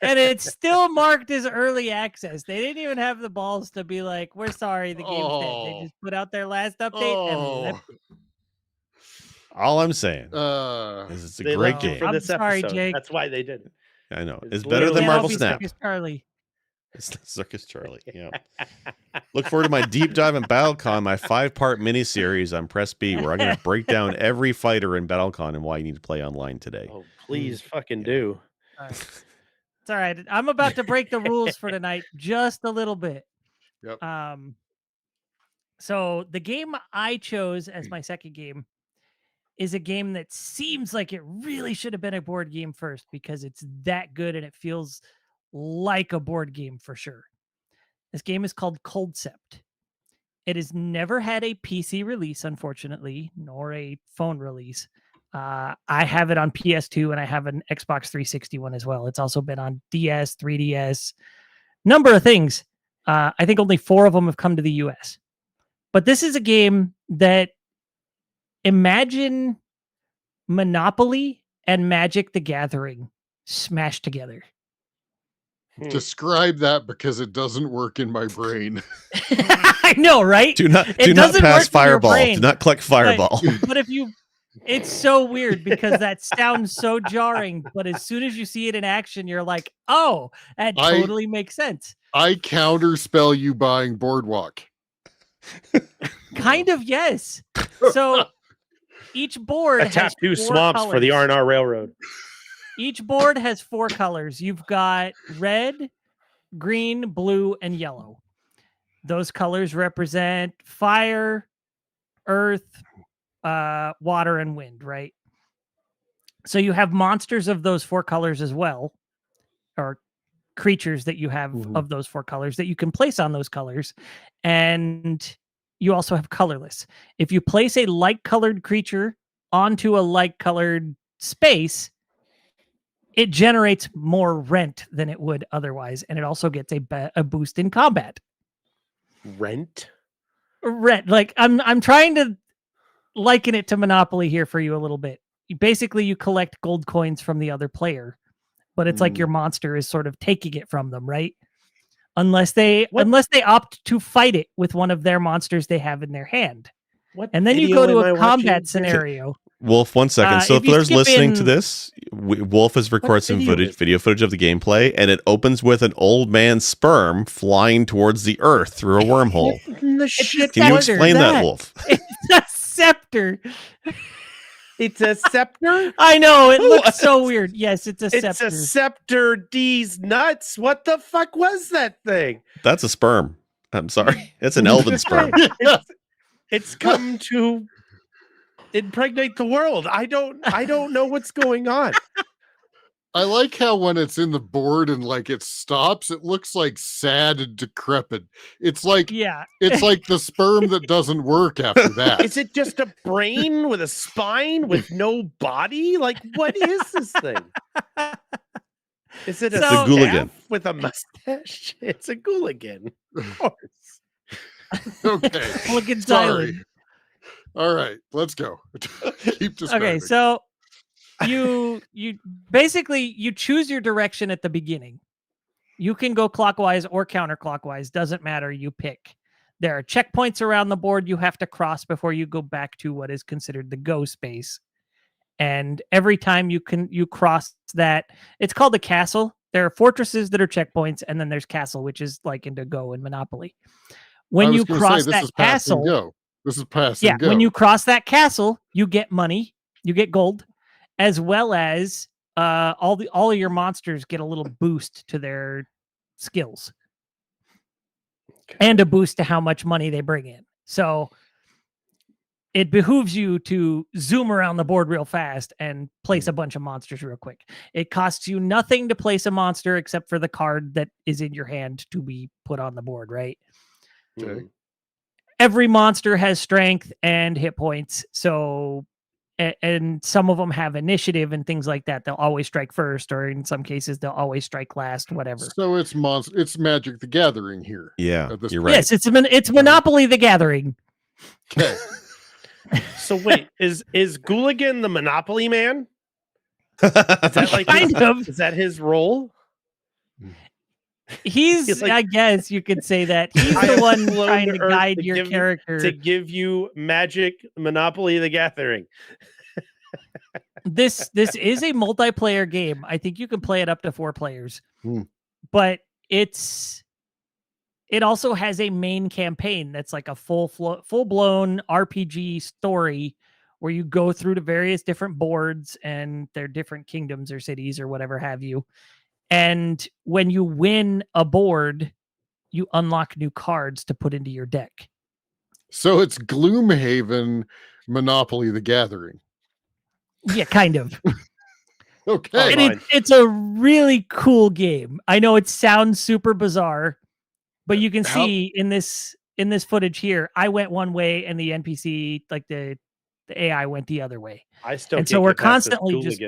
And it's still marked as early access. They didn't even have the balls to be like, "We're sorry, the game's dead." They just put out their last update and left it.
All I'm saying is it's a great game.
I'm sorry, Jake.
That's why they did it.
I know. It's better than Marvel Snap.
Circus Charlie.
It's Circus Charlie. Yeah. Look forward to my deep dive in Battlecon, my 5-part mini-series on Press B, where I'm going to break down every fighter in Battlecon and why you need to play online today.
Oh, please fucking do.
All right. It's all right. I'm about to break the rules for tonight just a little bit.
Yep.
So the game I chose as my second game is a game that seems like it really should have been a board game first, because it's that good and it feels like a board game for sure. This game is called Coldcept. It has never had a PC release, unfortunately, nor a phone release. I have it on PS2 and I have an Xbox 360 one as well. It's also been on DS, 3DS, number of things. I think only 4 of them have come to the US. But this is a game that, imagine Monopoly and Magic the Gathering smashed together.
Describe that, because it doesn't work in my brain.
I know, right?
Do not pass Fireball. Do not click Fireball.
But if you It's so weird because that sounds so jarring, but as soon as you see it in action, you're like, oh, that totally makes sense.
I counterspell you buying Boardwalk.
Kind of, yes. So each board
has 2 swamps
colors.
for the R&R Railroad.
Each board has 4 colors. You've got red, green, blue, and yellow. Those colors represent fire, earth, water, and wind, right? So you have monsters of those 4 colors as well, or creatures that you have of those 4 colors that you can place on those colors. And you also have colorless. If you place a light-colored creature onto a light-colored space, it generates more rent than it would otherwise, and it also gets a boost in combat.
Rent?
Like I'm trying to liken it to Monopoly here for you a little bit. Basically, you collect gold coins from the other player, but it's like your monster is sort of taking it from them, right? Unless they opt to fight it with one of their monsters they have in their hand. And then you go to a combat scenario.
Wolf, 1 second. So if there's listening to this, Wolf has recorded some video footage of the gameplay, and it opens with an old man's sperm flying towards the earth through a wormhole. Can you explain that, Wolf?
It's a scepter.
It's a scepter?
I know, it looks so weird. Yes, it's a scepter.
It's a scepter, D's nuts. What the fuck was that thing?
That's a sperm. I'm sorry. It's an elven sperm.
It's come to impregnate the world. I don't know what's going on.
I like how when it's in the board and like it stops, it looks like sad and decrepit. It's like it's like the sperm that doesn't work after that.
Is it just a brain with a spine with no body? Like, what is this thing? Is it a
Gooligan
with a mustache? It's a Gooligan. Of course.
Okay.
Gooligan's Island.
All right, let's go. Keep describing.
Okay, so you basically you choose your direction at the beginning. You can go clockwise or counterclockwise, doesn't matter, you pick. There are checkpoints around the board you have to cross before you go back to what is considered the go space. And every time you cross that, it's called a castle. There are fortresses that are checkpoints, and then there's castle, which is like into Go and Monopoly. When you cross that castle,
this is pass and go.
When you cross that castle, you get money, you get gold, as well as all of your monsters get a little boost to their skills, and a boost to how much money they bring in. So it behooves you to zoom around the board real fast and place a bunch of monsters real quick. It costs you nothing to place a monster except for the card that is in your hand to be put on the board, right?
Okay.
Every monster has strength and hit points. So, and some of them have initiative and things like that. They'll always strike first, or in some cases, they'll always strike last, whatever.
So it's Magic the Gathering here.
Yeah, you're right.
Yes, it's Monopoly the Gathering.
Okay.
So wait, is Gooligan the Monopoly man? Is that like is that his role?
He's like, I guess you could say that he's the one trying to guide your character
to give you Magic Monopoly the Gathering.
This is a multiplayer game. I think you can play it up to 4 players, but it also has a main campaign that's like a full-blown RPG story where you go through the various different boards and their different kingdoms or cities or whatever have you. And when you win a board, you unlock new cards to put into your deck.
So it's Gloomhaven Monopoly the Gathering.
Yeah, kind of.
Okay.
And it's a really cool game. I know it sounds super bizarre, but you can see in this footage here, I went one way and the NPC, like the AI, went the other way.
I still
and so we're constantly just.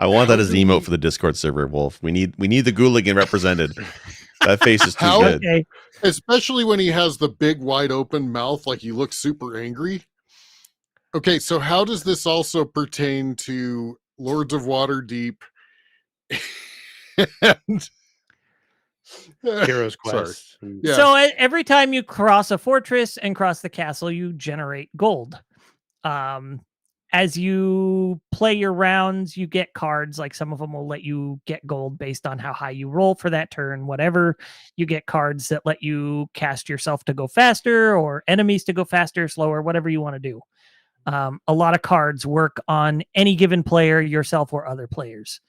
I want that as an emote for the Discord server, Wolf. We need the Gooligan represented. That face is too good.
Okay.
Especially when he has the big wide open mouth, like he looks super angry. Okay, so how does this also pertain to Lords of Waterdeep? And
Heroes Quest.
Yeah. So every time you cross a fortress and cross the castle, you generate gold. As you play your rounds, you get cards. Like some of them will let you get gold based on how high you roll for that turn, whatever. You get cards that let you cast yourself to go faster or enemies to go faster, slower, whatever you want to do. A lot of cards work on any given player, yourself or other players.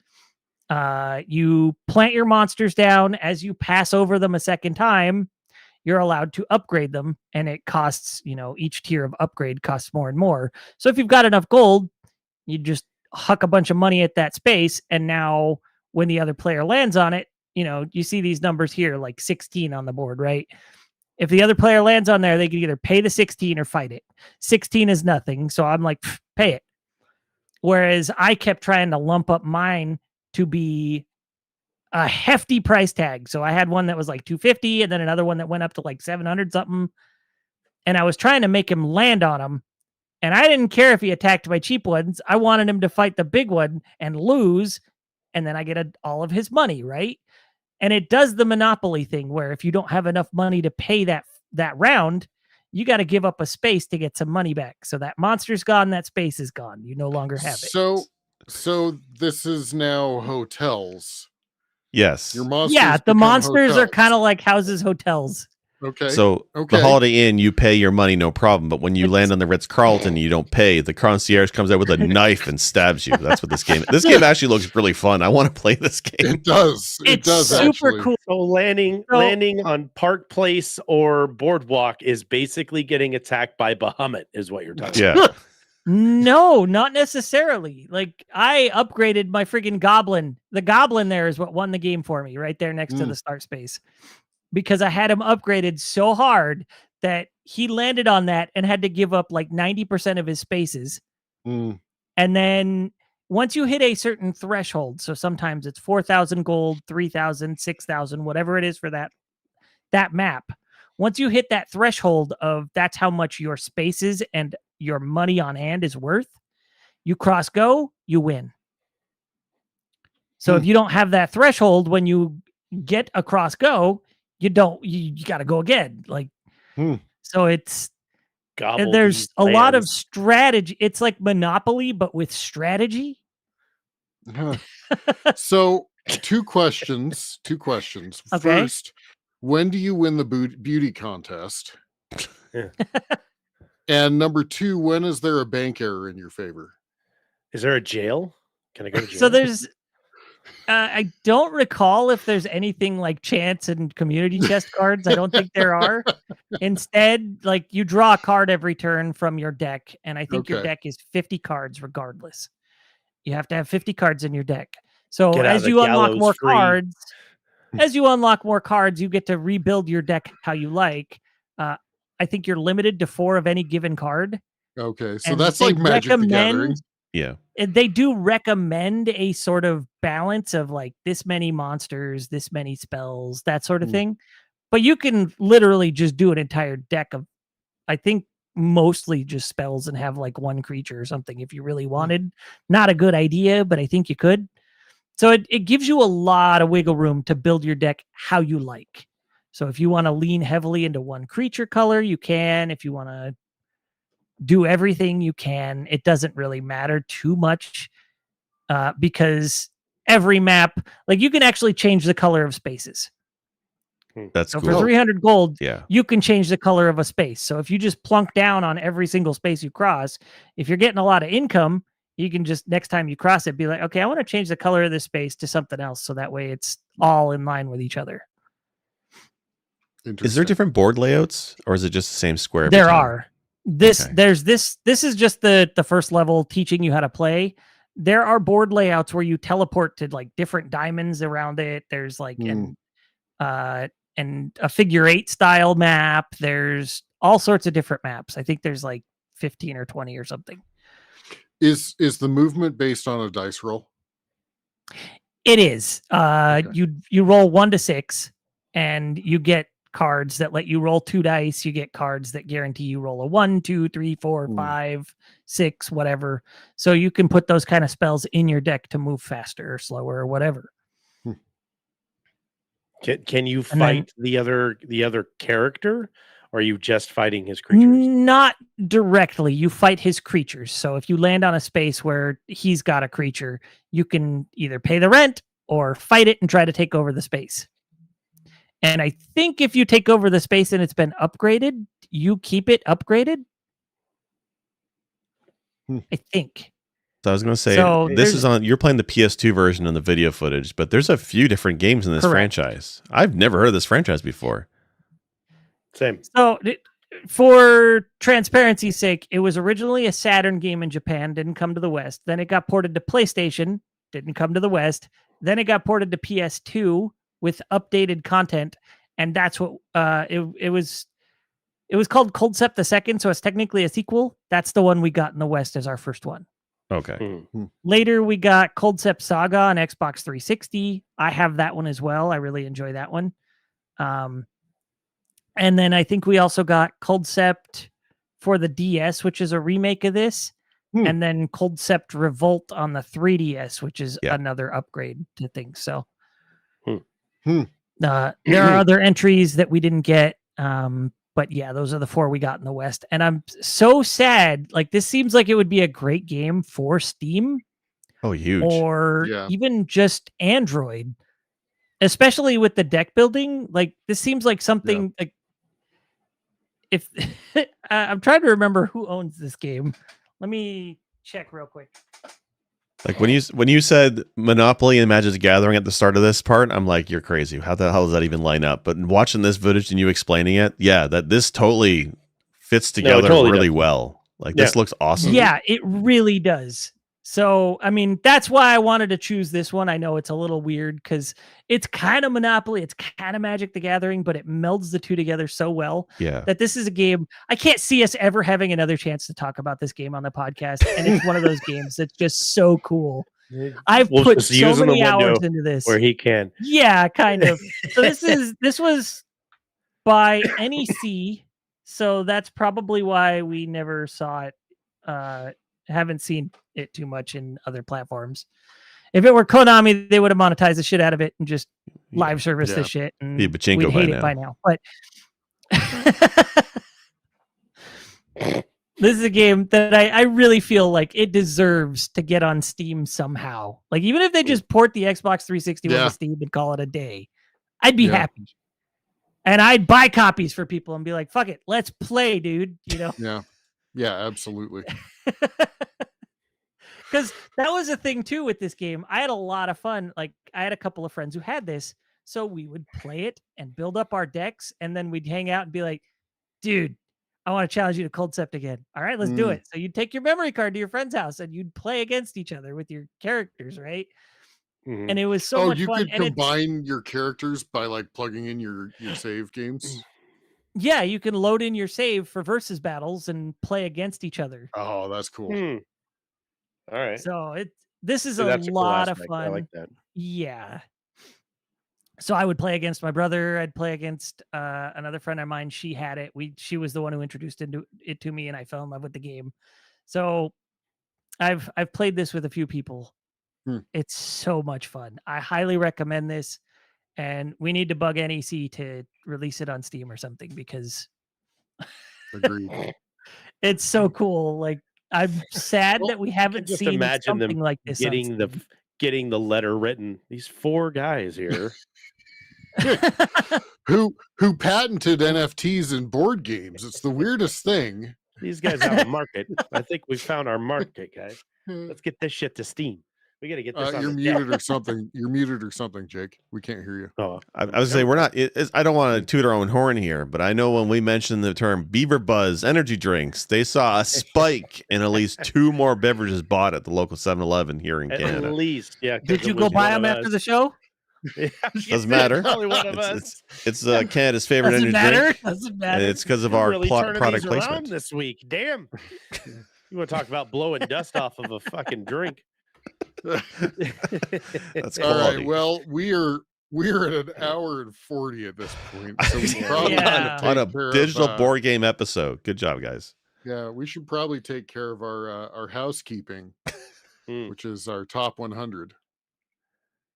You plant your monsters down. As you pass over them a second time, you're allowed to upgrade them, and it costs, each tier of upgrade costs more and more. So if you've got enough gold, you just huck a bunch of money at that space, and now when the other player lands on it, you see these numbers here, like 16 on the board, right? If the other player lands on there, they can either pay the 16 or fight it. 16 is nothing, so I'm like, pay it. Whereas I kept trying to lump up mine to be a hefty price tag. So I had one that was like 250 and then another one that went up to like 700 something. And I was trying to make him land on him. And I didn't care if he attacked my cheap ones. I wanted him to fight the big one and lose. And then I get all of his money, right? And it does the Monopoly thing where if you don't have enough money to pay that round, you got to give up a space to get some money back. So that monster's gone, that space is gone. You no longer have it.
So this is now hotels.
Yes.
Your monsters
the monsters
hotels.
Are kind of like houses, hotels.
Okay. So the Holiday Inn, you pay your money, no problem. But when you land on the Ritz-Carlton and you don't pay, the concierge comes out with a knife and stabs you. That's what this game. This game actually looks really fun. I want to play this game.
It does. It does.
Super
actually.
Cool.
So landing on Park Place or Boardwalk is basically getting attacked by Bahamut, is what you're talking about.
No, not necessarily. Like I upgraded my freaking goblin. The goblin there is what won the game for me, right there next to the start space. Because I had him upgraded so hard that he landed on that and had to give up like 90% of his spaces. And then once you hit a certain threshold, so sometimes it's 4,000 gold, 3,000, 6,000, whatever it is for that map. Once you hit that threshold of that's how much your spaces and your money on hand is worth, you cross go, you win. So if you don't have that threshold when you get across go, you got to go again. Like, so it's, there's a lot of strategy. It's like Monopoly, but with strategy.
So two questions. Okay. First, when do you win the beauty contest? And number two, when is there a bank error in your favor?
Is there a jail? Can I go to jail?
So there's, I don't recall if there's anything like chance and community chest cards. I don't think there are. Instead, like you draw a card every turn from your deck, and I think your deck is 50 cards regardless. You have to have 50 cards in your deck. So as you unlock more cards, you get to rebuild your deck how you like. I think you're limited to 4 of any given card.
Okay, so that's like Magic the Gathering.
Yeah.
They do recommend a sort of balance of like this many monsters, this many spells, that sort of thing. But you can literally just do an entire deck of, I think, mostly just spells and have like one creature or something if you really wanted. Not a good idea, but I think you could. So it gives you a lot of wiggle room to build your deck how you like. So if you want to lean heavily into one creature color, you can. If you want to do everything, you can. It doesn't really matter too much because every map, like you can actually change the color of spaces.
That's
so
cool.
For 300 gold,
yeah,
you can change the color of a space. So if you just plunk down on every single space you cross, if you're getting a lot of income, you can just next time you cross it, be like, okay, I want to change the color of this space to something else. So that way it's all in line with each other.
Is there different board layouts or is it just the same square?
There are. This is just the first level teaching you how to play. There are board layouts where you teleport to like different diamonds around it. There's like and a figure 8 style map. There's all sorts of different maps. I think there's like 15 or 20 or something.
Is the movement based on a dice roll?
It is. You roll 1 to 6 and you get cards that let you roll 2 dice. You get cards that guarantee you roll a 1, 2, 3, 4, 5, 6, whatever. So you can put those kind of spells in your deck to move faster or slower or whatever.
Can you fight the other character, or are you just fighting his creatures?
Not directly. You fight his creatures. So if you land on a space where he's got a creature, you can either pay the rent or fight it and try to take over the space. And I think if you take over the space and it's been upgraded, you keep it upgraded. I think.
So I was going to say, this is on. You're playing the PS2 version in the video footage, but there's a few different games in this franchise. I've never heard of this franchise before.
Same.
So, for transparency's sake, it was originally a Saturn game in Japan, didn't come to the West. Then it got ported to PlayStation, didn't come to the West. Then it got ported to PS2 with updated content, and that's what it was. It was called Coldcept the Second, so it's technically a sequel. That's the one we got in the West as our first one.
Okay.
Later, we got Coldcept Saga on Xbox 360. I have that one as well. I really enjoy that one. And then I think we also got Coldcept for the DS, which is a remake of this. And then Coldcept Revolt on the 3DS, which is another upgrade to things. So there are other entries that we didn't get. But yeah, those are the 4 we got in the West. And I'm so sad. Like, this seems like it would be a great game for Steam.
Oh, huge.
Or even just Android. Especially with the deck building. Like, this seems like something like if I'm trying to remember who owns this game. Let me check real quick.
Like when you said Monopoly and Magic the Gathering at the start of this part, I'm like, you're crazy. How the hell does that even line up? But watching this footage and you explaining it, that this totally fits together really well. Like this looks awesome.
Yeah, it really does. So, I mean, that's why I wanted to choose this one. I know it's a little weird because it's kind of Monopoly, it's kind of Magic the Gathering, but it melds the two together so well that this is a game. I can't see us ever having another chance to talk about this game on the podcast. And it's one of those games that's just so cool. I've put so many hours into this.
Where he can.
Yeah, kind of. So this was by NEC. So that's probably why we never saw it. Haven't seen it too much in other platforms. If it were Konami, they would have monetized the shit out of it and just live service this shit, and we'd hate it by now. But this is a game that I really feel like it deserves to get on Steam somehow. Like, even if they just port the Xbox 360 to Steam and call it a day, I'd be happy. And I'd buy copies for people and be like, fuck it, let's play, dude. You know?
Yeah, absolutely.
Because that was a thing too with this game. I had a lot of fun. Like, I had a couple of friends who had this, so we would play it and build up our decks, and then we'd hang out and be like, dude, I want to challenge you to Coldcept again. All right, let's do it. So you'd take your memory card to your friend's house and you'd play against each other with your characters, right? And it was so much fun.
You could combine your characters by like plugging in your save games.
Yeah, you can load in your save for versus battles and play against each other.
Oh, that's cool.
All right.
So this is a lot of fun.
I like that.
Yeah. So I would play against my brother. I'd play against another friend of mine. She had it. She was the one who introduced it to me, and I fell in love with the game. So I've played this with a few people. It's so much fun. I highly recommend this, and we need to bug NEC to release it on Steam or something because
agreed.
It's so cool. Like, I'm sad that we haven't seen something like this.
Getting the letter written. These 4 guys here
who patented NFTs in board games. It's the weirdest thing.
These guys have a market. I think we found our market, guys. Let's get this shit to Steam. We got to get this.
You're muted or something. You're muted or something, Jake. We can't hear you.
Oh, I was saying we're not. I don't want to toot our own horn here, but I know when we mentioned the term Beaver Buzz energy drinks, they saw a spike in at least 2 more beverages bought at the local 7-Eleven here in Canada.
At least, yeah.
Did you go buy them after the show?
Doesn't matter.
Probably one of us.
It's Canada's favorite energy drink.
Doesn't matter.
And it's because of our product placement
this week. Damn. You want to talk about blowing dust off of a fucking drink?
That's
all right. Well, we're at an hour and 40 at this point, so we probably
on a digital board game episode. Good job, guys.
Yeah, we should probably take care of our housekeeping, which is our top 100.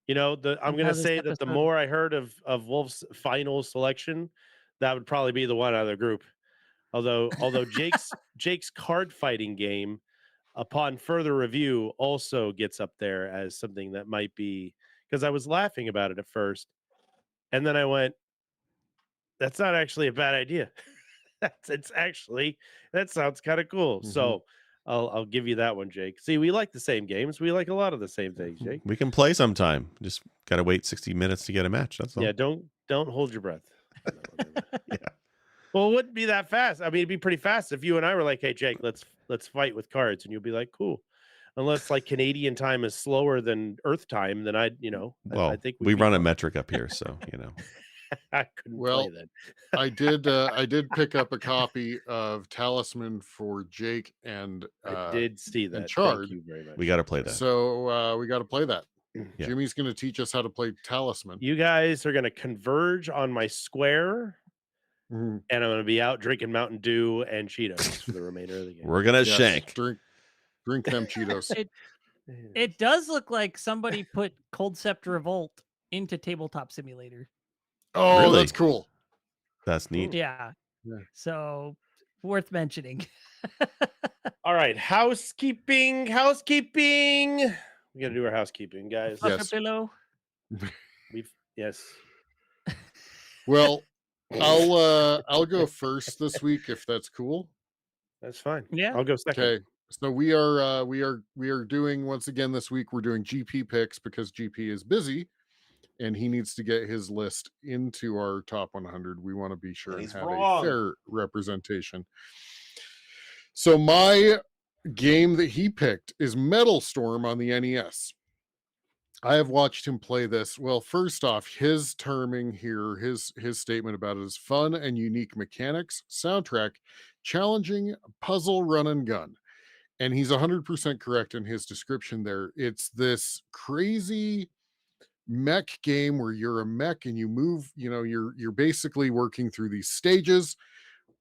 You know, I'm going to say that the more I heard of Wolf's final selection, that would probably be the one out of the group. Although Jake's card fighting game, upon further review, also gets up there as something that might be, because I was laughing about it at first, and then I went, "That's not actually a bad idea." That sounds kind of cool. Mm-hmm. So I'll give you that one, Jake. See, we like the same games. We like a lot of the same things, Jake.
We can play sometime. Just gotta wait 60 minutes to get a match. That's all.
Yeah, don't hold your breath.
Yeah.
Well, it wouldn't be that fast. I mean, it'd be pretty fast if you and I were like, "Hey, Jake, let's fight with cards," and you'll be like, "Cool." Unless like Canadian time is slower than Earth time, then I think
we run a metric up here, so
I couldn't play that.
I did pick up a copy of Talisman for Jake and
I did see that.
Chard.
Thank you very much.
We got to play that.
So we got to play that. Yeah. Jimmy's going to teach us how to play Talisman.
You guys are going to converge on my square, and I'm going to be out drinking Mountain Dew and Cheetos for the remainder of the game.
We're going to shank.
Drink them Cheetos.
It does look like somebody put Cold Scepter Revolt into Tabletop Simulator.
Oh, really? That's cool.
That's neat.
Yeah. So worth mentioning.
All right, housekeeping. We got to do our housekeeping, guys.
Yes.
Pillow.
Yes.
Well, I'll go first this week if that's cool.
That's fine.
Yeah,
I'll go second.
Okay. So we are doing, once again this week, we're doing GP picks because GP is busy and he needs to get his list into our top 100. We want to be sure and have a fair representation. So my game that he picked is Metal Storm on the NES. I have watched him play this. Well, first off, his terming here, his statement about it is fun and unique mechanics, soundtrack, challenging puzzle run and gun. And he's 100% correct in his description there. It's this crazy mech game where you're a mech and you move, you're basically working through these stages.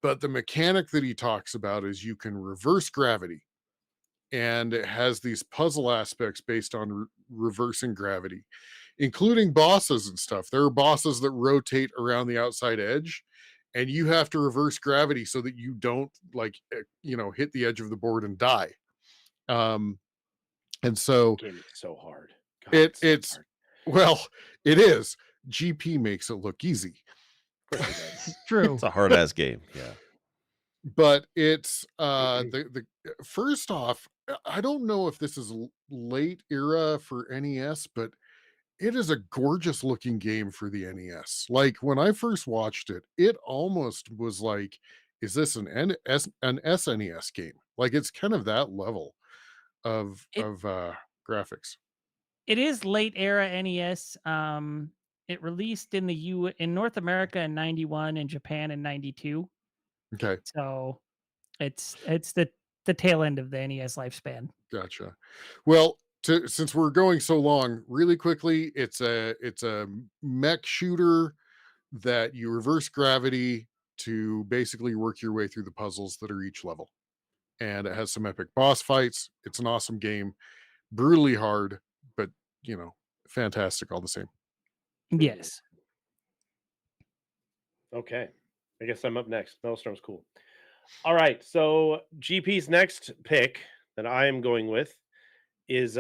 But the mechanic that he talks about is you can reverse gravity. And it has these puzzle aspects based on reversing gravity, including bosses and stuff. There are bosses that rotate around the outside edge, and you have to reverse gravity so that you don't hit the edge of the board and die. And so
it's so hard.
God, it's hard. Well, it is. GP makes it look easy.
True.
It's a hard ass game. Yeah.
But it's the first off, I don't know if this is late era for NES, but it is a gorgeous looking game for the NES. Like when I first watched it, it almost was like, is this an SNES game? Like it's kind of that level of graphics.
It is late era NES. It released in in North America in 91 and Japan in 92.
Okay.
So it's the tail end of the NES lifespan.
Gotcha. Well, since we're going so long, really quickly, it's a mech shooter that you reverse gravity to basically work your way through the puzzles that are each level. And it has some epic boss fights. It's an awesome game, brutally hard, but fantastic all the same.
Yes.
Okay. I guess I'm up next. Maelstrom's cool. All right. So GP's next pick that I am going with is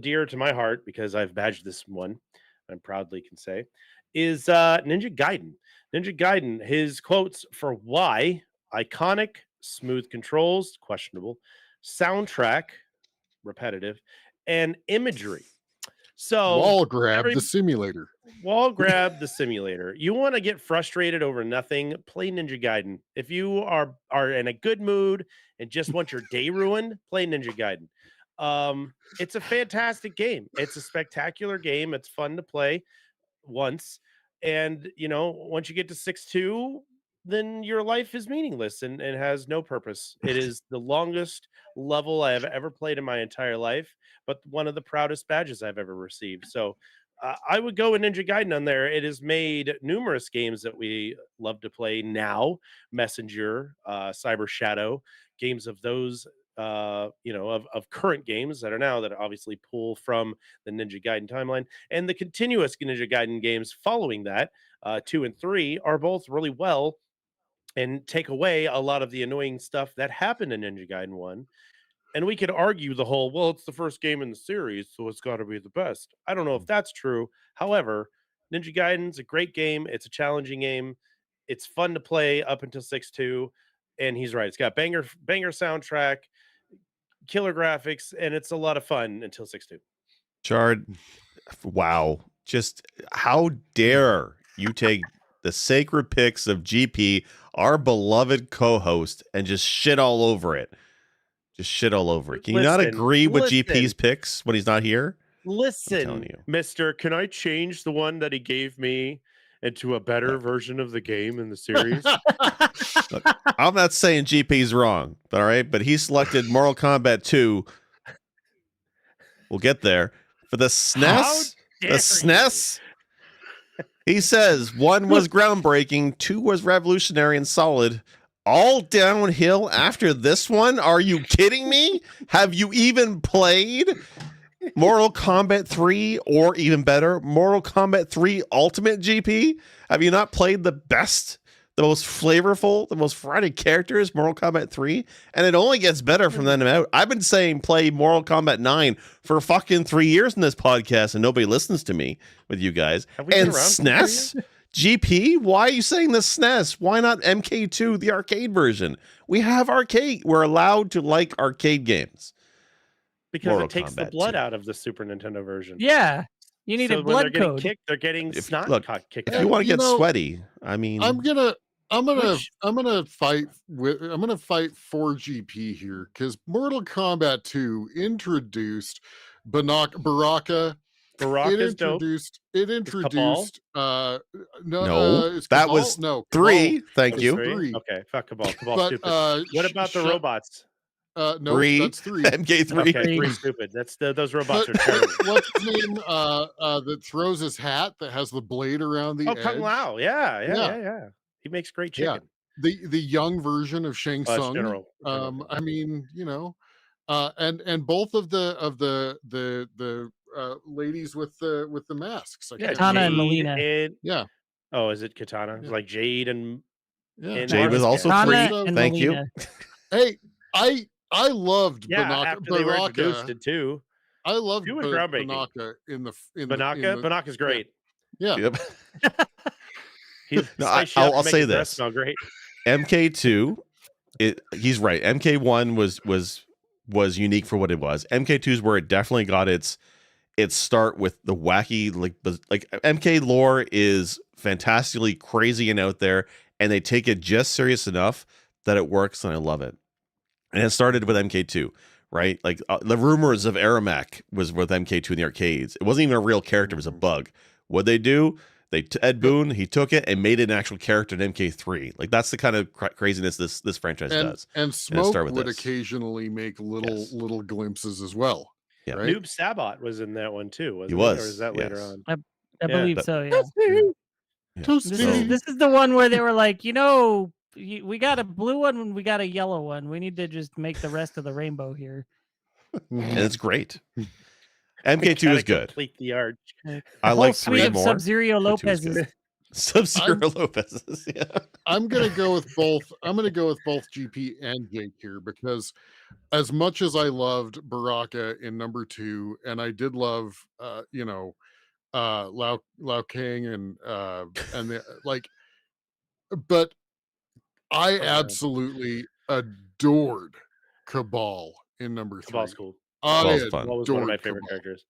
dear to my heart because I've badged this one. I proudly can say is Ninja Gaiden. Ninja Gaiden. His quotes for why: iconic, smooth controls, questionable, soundtrack, repetitive, and imagery. So
wall grab the simulator.
You want to get frustrated over nothing, play Ninja Gaiden. If you are in a good mood and just want your day ruined, play Ninja Gaiden. It's a fantastic game. It's a spectacular game. It's fun to play once. And, once you get to 6-2, then your life is meaningless and has no purpose. It is the longest level I have ever played in my entire life, but one of the proudest badges I've ever received. So I would go with Ninja Gaiden on there. It has made numerous games that we love to play now. Messenger, Cyber Shadow, games of those of current games that are now that obviously pull from the Ninja Gaiden timeline, and the continuous Ninja Gaiden games following that, 2 and 3, are both really well and take away a lot of the annoying stuff that happened in Ninja Gaiden 1. And we could argue the whole, well, it's the first game in the series, so it's got to be the best. I don't know if that's true. However, Ninja Gaiden's a great game. It's a challenging game. It's fun to play up until 6.2. And he's right. It's got banger soundtrack, killer graphics, and it's a lot of fun until 6.2.
Chard, wow. Just how dare you take the sacred picks of GP, our beloved co-host, and just shit all over it. Just shit all over it. Can you not agree with GP's picks when he's not here?
Listen, mister, can I change the one that he gave me into a better version of the game in the series?
Look, I'm not saying GP's wrong, all right? But he selected Mortal Kombat 2. We'll get there. For the SNES, he says 1 was groundbreaking, 2 was revolutionary and solid. All downhill after this one? Are you kidding me? Have you even played Mortal Kombat 3, or even better, Mortal Kombat 3 Ultimate, GP? Have you not played the best, the most flavorful, the most variety characters, Mortal Kombat 3? And it only gets better from then out. I've been saying play Mortal Kombat 9 for fucking 3 years in this podcast, and nobody listens to me with you guys. And SNES? GP, why are you saying the SNES? Why not MK2, the arcade version? We have arcade. We're allowed to like arcade games.
Because Mortal it takes Kombat the blood 2 out of the Super Nintendo version.
Yeah. You need a blood code.
Kicked, they're getting snot kicked
out. If you want to get sweaty, I mean,
I'm gonna fight for GP here, because Mortal Kombat 2 introduced Baraka.
Baraka's dope.
It introduced
that was 3. Thank you.
3. Okay, fuck Cabal. Cabal's stupid. What about the robots?
No,
3.
That's 3.
MK3.
Okay, 3 stupid. That's those robots are terrible.
What's his name? That throws his hat that has the blade around the edge.
Kung Lao. Yeah. He makes great chicken.
Yeah. The young version of Shang Tsung. I mean, and both of the ladies with the masks.
Katana and Melina.
Yeah.
Oh, is it Katana? It's like Jade and
Jade was also 3. Thank you.
Hey, I loved
After they were introduced it too.
I loved Banaka in the
Banaka's great.
Yeah.
Yep. I'll say this.
Great.
MK2, he's right. MK1 was unique for what it was. MK2 is where it definitely got its start with the wacky, like MK lore is fantastically crazy and out there, and they take it just serious enough that it works, and I love it. And it started with MK2, right? Like the rumors of Aramak was with MK2 in the arcades. It wasn't even a real character; it was a bug. What'd they do? Ed Boon, he took it and made it an actual character in MK3. Like that's the kind of craziness this franchise does.
And Smoke would occasionally make little glimpses as well.
Yeah.
Right?
Noob Sabat was in that one too, wasn't
he? Was.
Or is that later on?
I believe so, yeah. This is the one where they were like, we got a blue one and we got a yellow one. We need to just make the rest of the rainbow here.
And it's great. MK2 is good.
Complete the arch.
I like 3 more.
Sub-Zero Lopez's.
Sub-Zero Lopez's. Yeah.
I'm gonna go with both. I'm gonna go with both GP and Jake here, because as much as I loved Baraka in number 2, and I did love Lao Kang and the but I absolutely adored Cabal in number 3.
Cabal's cool.
Cabal
was one of my favorite characters.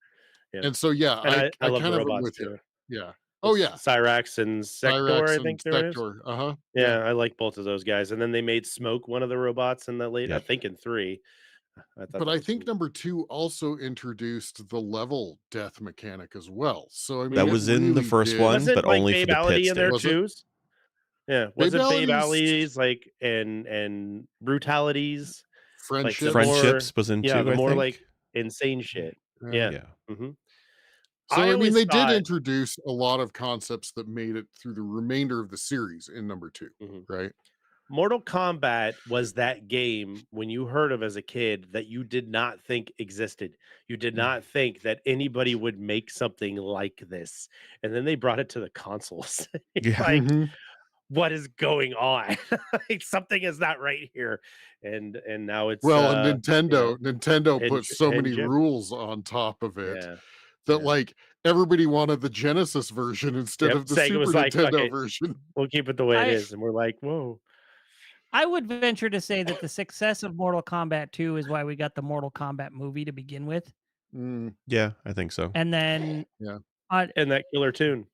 Yeah.
And so
I love
kind
the
of
robots
with
too.
You. Yeah. Oh yeah.
Cyrax and Sector, I think there is.
Uh-huh.
Yeah, I like both of those guys. And then they made Smoke one of the robots in the late, I think in 3.
I think number 2 also introduced the level death mechanic as well. So I mean,
that was in the first one, but only for the pit
in there too. Yeah, wasn't Babe Alley's and brutalities,
friendships was in 2?
Yeah, more like insane shit. Yeah. Mm-hmm.
So I mean, they did introduce a lot of concepts that made it through the remainder of the series in number 2, right?
Mortal Kombat was that game when you heard of as a kid that you did not think existed. You did not think that anybody would make something like this. And then they brought it to the consoles. Like, what is going on? Like, something is not right here. And now it's
Nintendo put so many rules on top of it that like everybody wanted the Genesis version instead of the Super Nintendo version.
We'll keep it the way it is. And we're like, whoa.
I would venture to say that the success of Mortal Kombat 2 is why we got the Mortal Kombat movie to begin with.
Yeah, I think so.
And then
and that killer tune.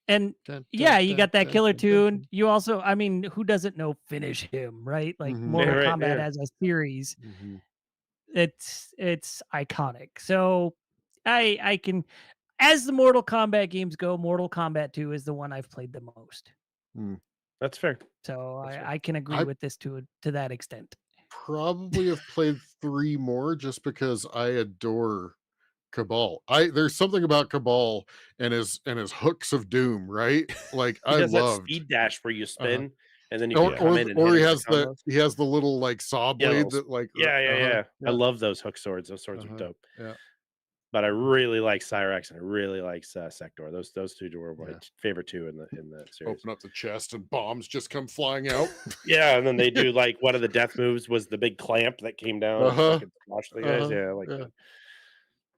And you got that killer tune. You also, I mean, who doesn't know Finish Him, right? Like Mortal Kombat as a series. It's iconic. So I can, as the Mortal Kombat games go, Mortal Kombat 2 is the one I've played the most.
That's fair.
So I can agree with this to that extent.
Probably have played 3 more just because I adore Cabal. There's something about Cabal and his hooks of doom, right? Like
I love that speed dash where you spin and then you can come in and
or he has the little like saw blade that like
I love those hook swords. Those swords are dope.
Yeah.
But I really like Cyrax and I really like Sector. Those two were my favorite 2 in the series.
Open up the chest and bombs just come flying out.
And then they do like one of the death moves was the big clamp that came down and fucking smashed the guys. I like that.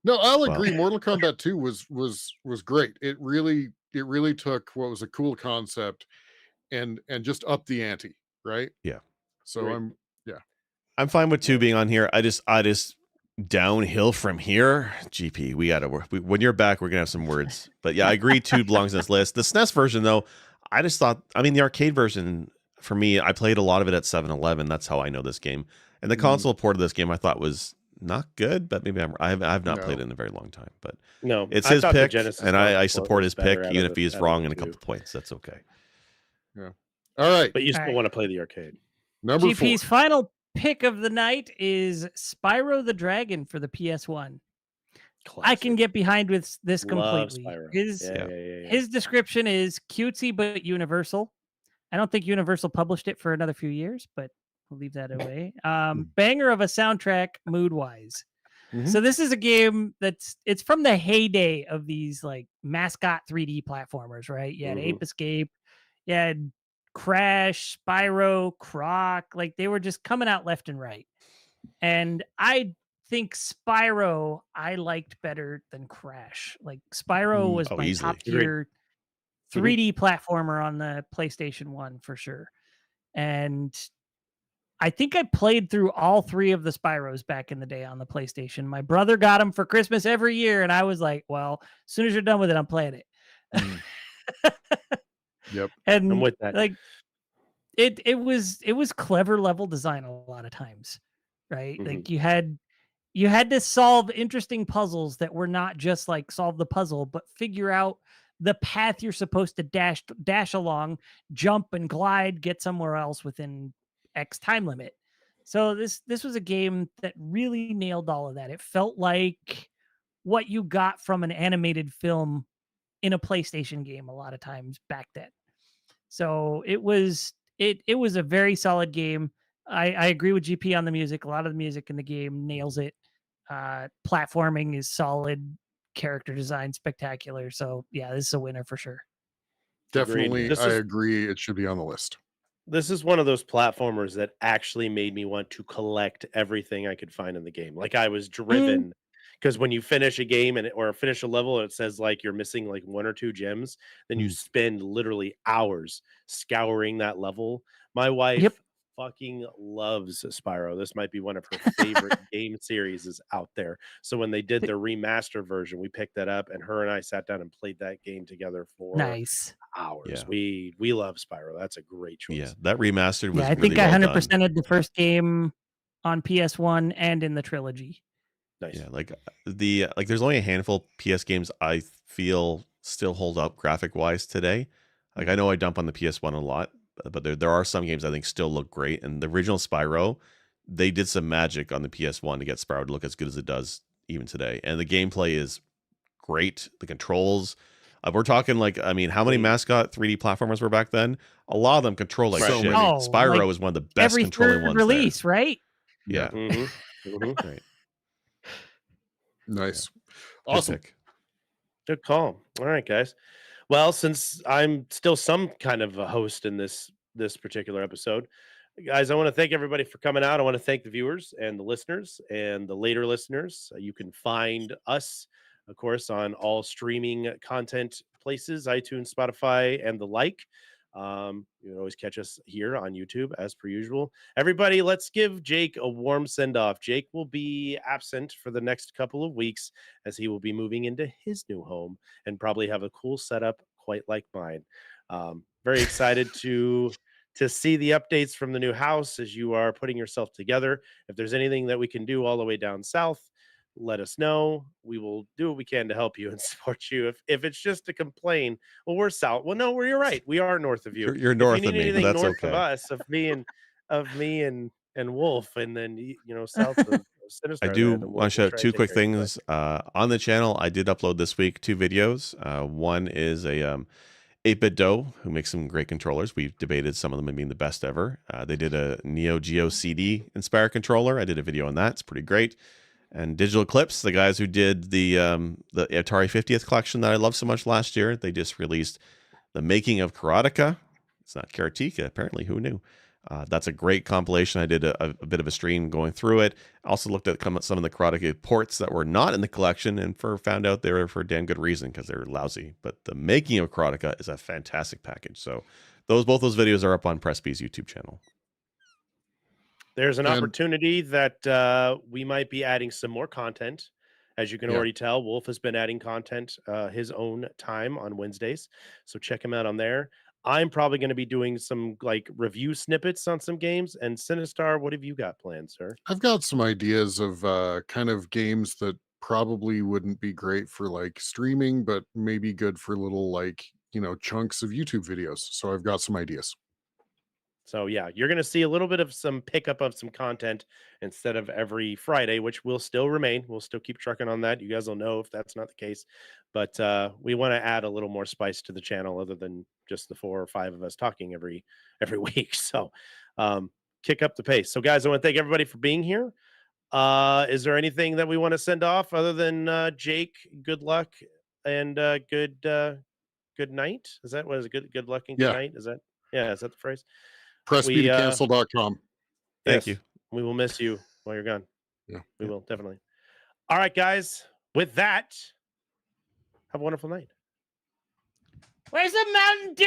No, I'll agree. Mortal Kombat 2 was great. It really took what was a cool concept and just up the ante, right?
Yeah.
So
I'm fine with 2 being on here. I just downhill from here. GP, we gotta work. When you're back, we're gonna have some words. But yeah, I agree 2 belongs on this list. The SNES version, though, I just thought, I mean, the arcade version for me, I played a lot of it at 7-Eleven. That's how I know this game. And the console port of this game I thought was not good, but maybe I've not played it in a very long time. But
no,
it's his pick, and I support his pick, even if he is wrong in a couple of points. That's okay.
Yeah. All right.
But you still want to play the arcade.
Number
GP's
4.
final pick of the night is Spyro the Dragon for the PS1. Classic. I can get behind with this completely. His description is cutesy but universal. I don't think Universal published it for another few years, but we'll leave that away. Banger of a soundtrack, mood-wise. So this is a game it's from the heyday of these like mascot 3D platformers, right? You had Ape Escape, you had Crash, Spyro, Croc, like they were just coming out left and right. And I think Spyro I liked better than Crash. Like Spyro was my top tier 3D platformer on the PlayStation 1 for sure. And I think I played through all 3 of the Spyros back in the day on the PlayStation. My brother got them for Christmas every year, and I was like, well, as soon as you're done with it, I'm playing it.
Yep.
And
I'm with that.
Like it was clever level design a lot of times, right? Like you had to solve interesting puzzles that were not just like solve the puzzle, but figure out the path you're supposed to dash along, jump and glide, get somewhere else within X time limit. So this was a game that really nailed all of that. It felt like what you got from an animated film in a PlayStation game a lot of times back then. So it was a very solid game. I agree with GP on the music. A lot of the music in the game nails it. Platforming is solid. Character design spectacular. So yeah, this is a winner for sure.
Definitely, I agree. It should be on the list.
This is one of those platformers that actually made me want to collect everything I could find in the game. Like I was driven because when you finish a game or finish a level, and it says like you're missing like 1 or 2 gems, then you spend literally hours scouring that level. My wife fucking loves Spyro. This might be one of her favorite game series is out there. So when they did the remaster version, we picked that up and her and I sat down and played that game together for hours. Yeah. We love Spyro. That's a great choice.
Yeah, that remastered was
I think I 100%ed the first game on PS1 and in the trilogy.
Nice.
Yeah, like there's only a handful PS games I feel still hold up graphic wise today. Like I know I dump on the PS1 a lot, but there are some games I think still look great. And the original Spyro, they did some magic on the PS1 to get Spyro to look as good as it does even today. And the gameplay is great. The controls, We're talking like, I mean, how many mascot 3D platformers were back then? A lot of them control like shit. Spyro
like
is one of the best
every
controlling
third
ones
release,
there.
right?
Yeah.
Right.
Nice.
Yeah.
Awesome.
Good call. All right, guys. Well, since I'm still some kind of a host in this particular episode, guys, I want to thank everybody for coming out. I want to thank the viewers and the listeners and the later listeners. You can find us, of course, on all streaming content places, iTunes, Spotify, and the like. You can always catch us here on YouTube as per usual. Everybody, let's give Jake a warm send off. Jake will be absent for the next couple of weeks as he will be moving into his new home and probably have a cool setup quite like mine. Very excited to see the updates from the new house as you are putting yourself together. If there's anything that we can do all the way down south, let us know. We will do what we can to help you and support you. If it's just to complain, well, we're south. Well, no, you're right. We are north of you.
You're north
if you
of
need
me, but
anything
that's
north
okay.
of us, of me and Wolf, and then south of Sinister.
I do want to shout out two quick things on the channel. I did upload this week 2 videos. One is a 8-Bit Doe, who makes some great controllers. We've debated some of them being the best ever. They did a Neo Geo CD inspired controller. I did a video on that. It's pretty great. And Digital Eclipse, the guys who did the Atari 50th collection that I loved so much last year, they just released The Making of Karateka. It's not Karateka, apparently. Who knew? That's a great compilation. I did a bit of a stream going through it. Also looked at some of the Karateka ports that were not in the collection and found out they were for a damn good reason because they're lousy. But The Making of Karateka is a fantastic package. So both those videos are up on Press B's YouTube channel.
There's an opportunity that we might be adding some more content. As you can already tell, Wolf has been adding content his own time on Wednesdays. So check him out on there. I'm probably going to be doing some like review snippets on some games. And Sinistar, what have you got planned, sir?
I've got some ideas of kind of games that probably wouldn't be great for like streaming, but maybe good for little like, chunks of YouTube videos. So I've got some ideas.
So yeah, you're going to see a little bit of some pickup of some content instead of every Friday, which will still remain. We'll still keep trucking on that. You guys will know if that's not the case, but we want to add a little more spice to the channel other than just the 4 or 5 of us talking every week. So kick up the pace. So guys, I want to thank everybody for being here. Is there anything that we want to send off other than Jake? Good luck and good night. Is that what is it? Good luck and good night? Is that the phrase?
PressBTocancel.com.
Thank you.
We will miss you while you're gone.
Yeah.
We will, definitely. All right, guys. With that, have a wonderful night.
Where's the Mountain Dew?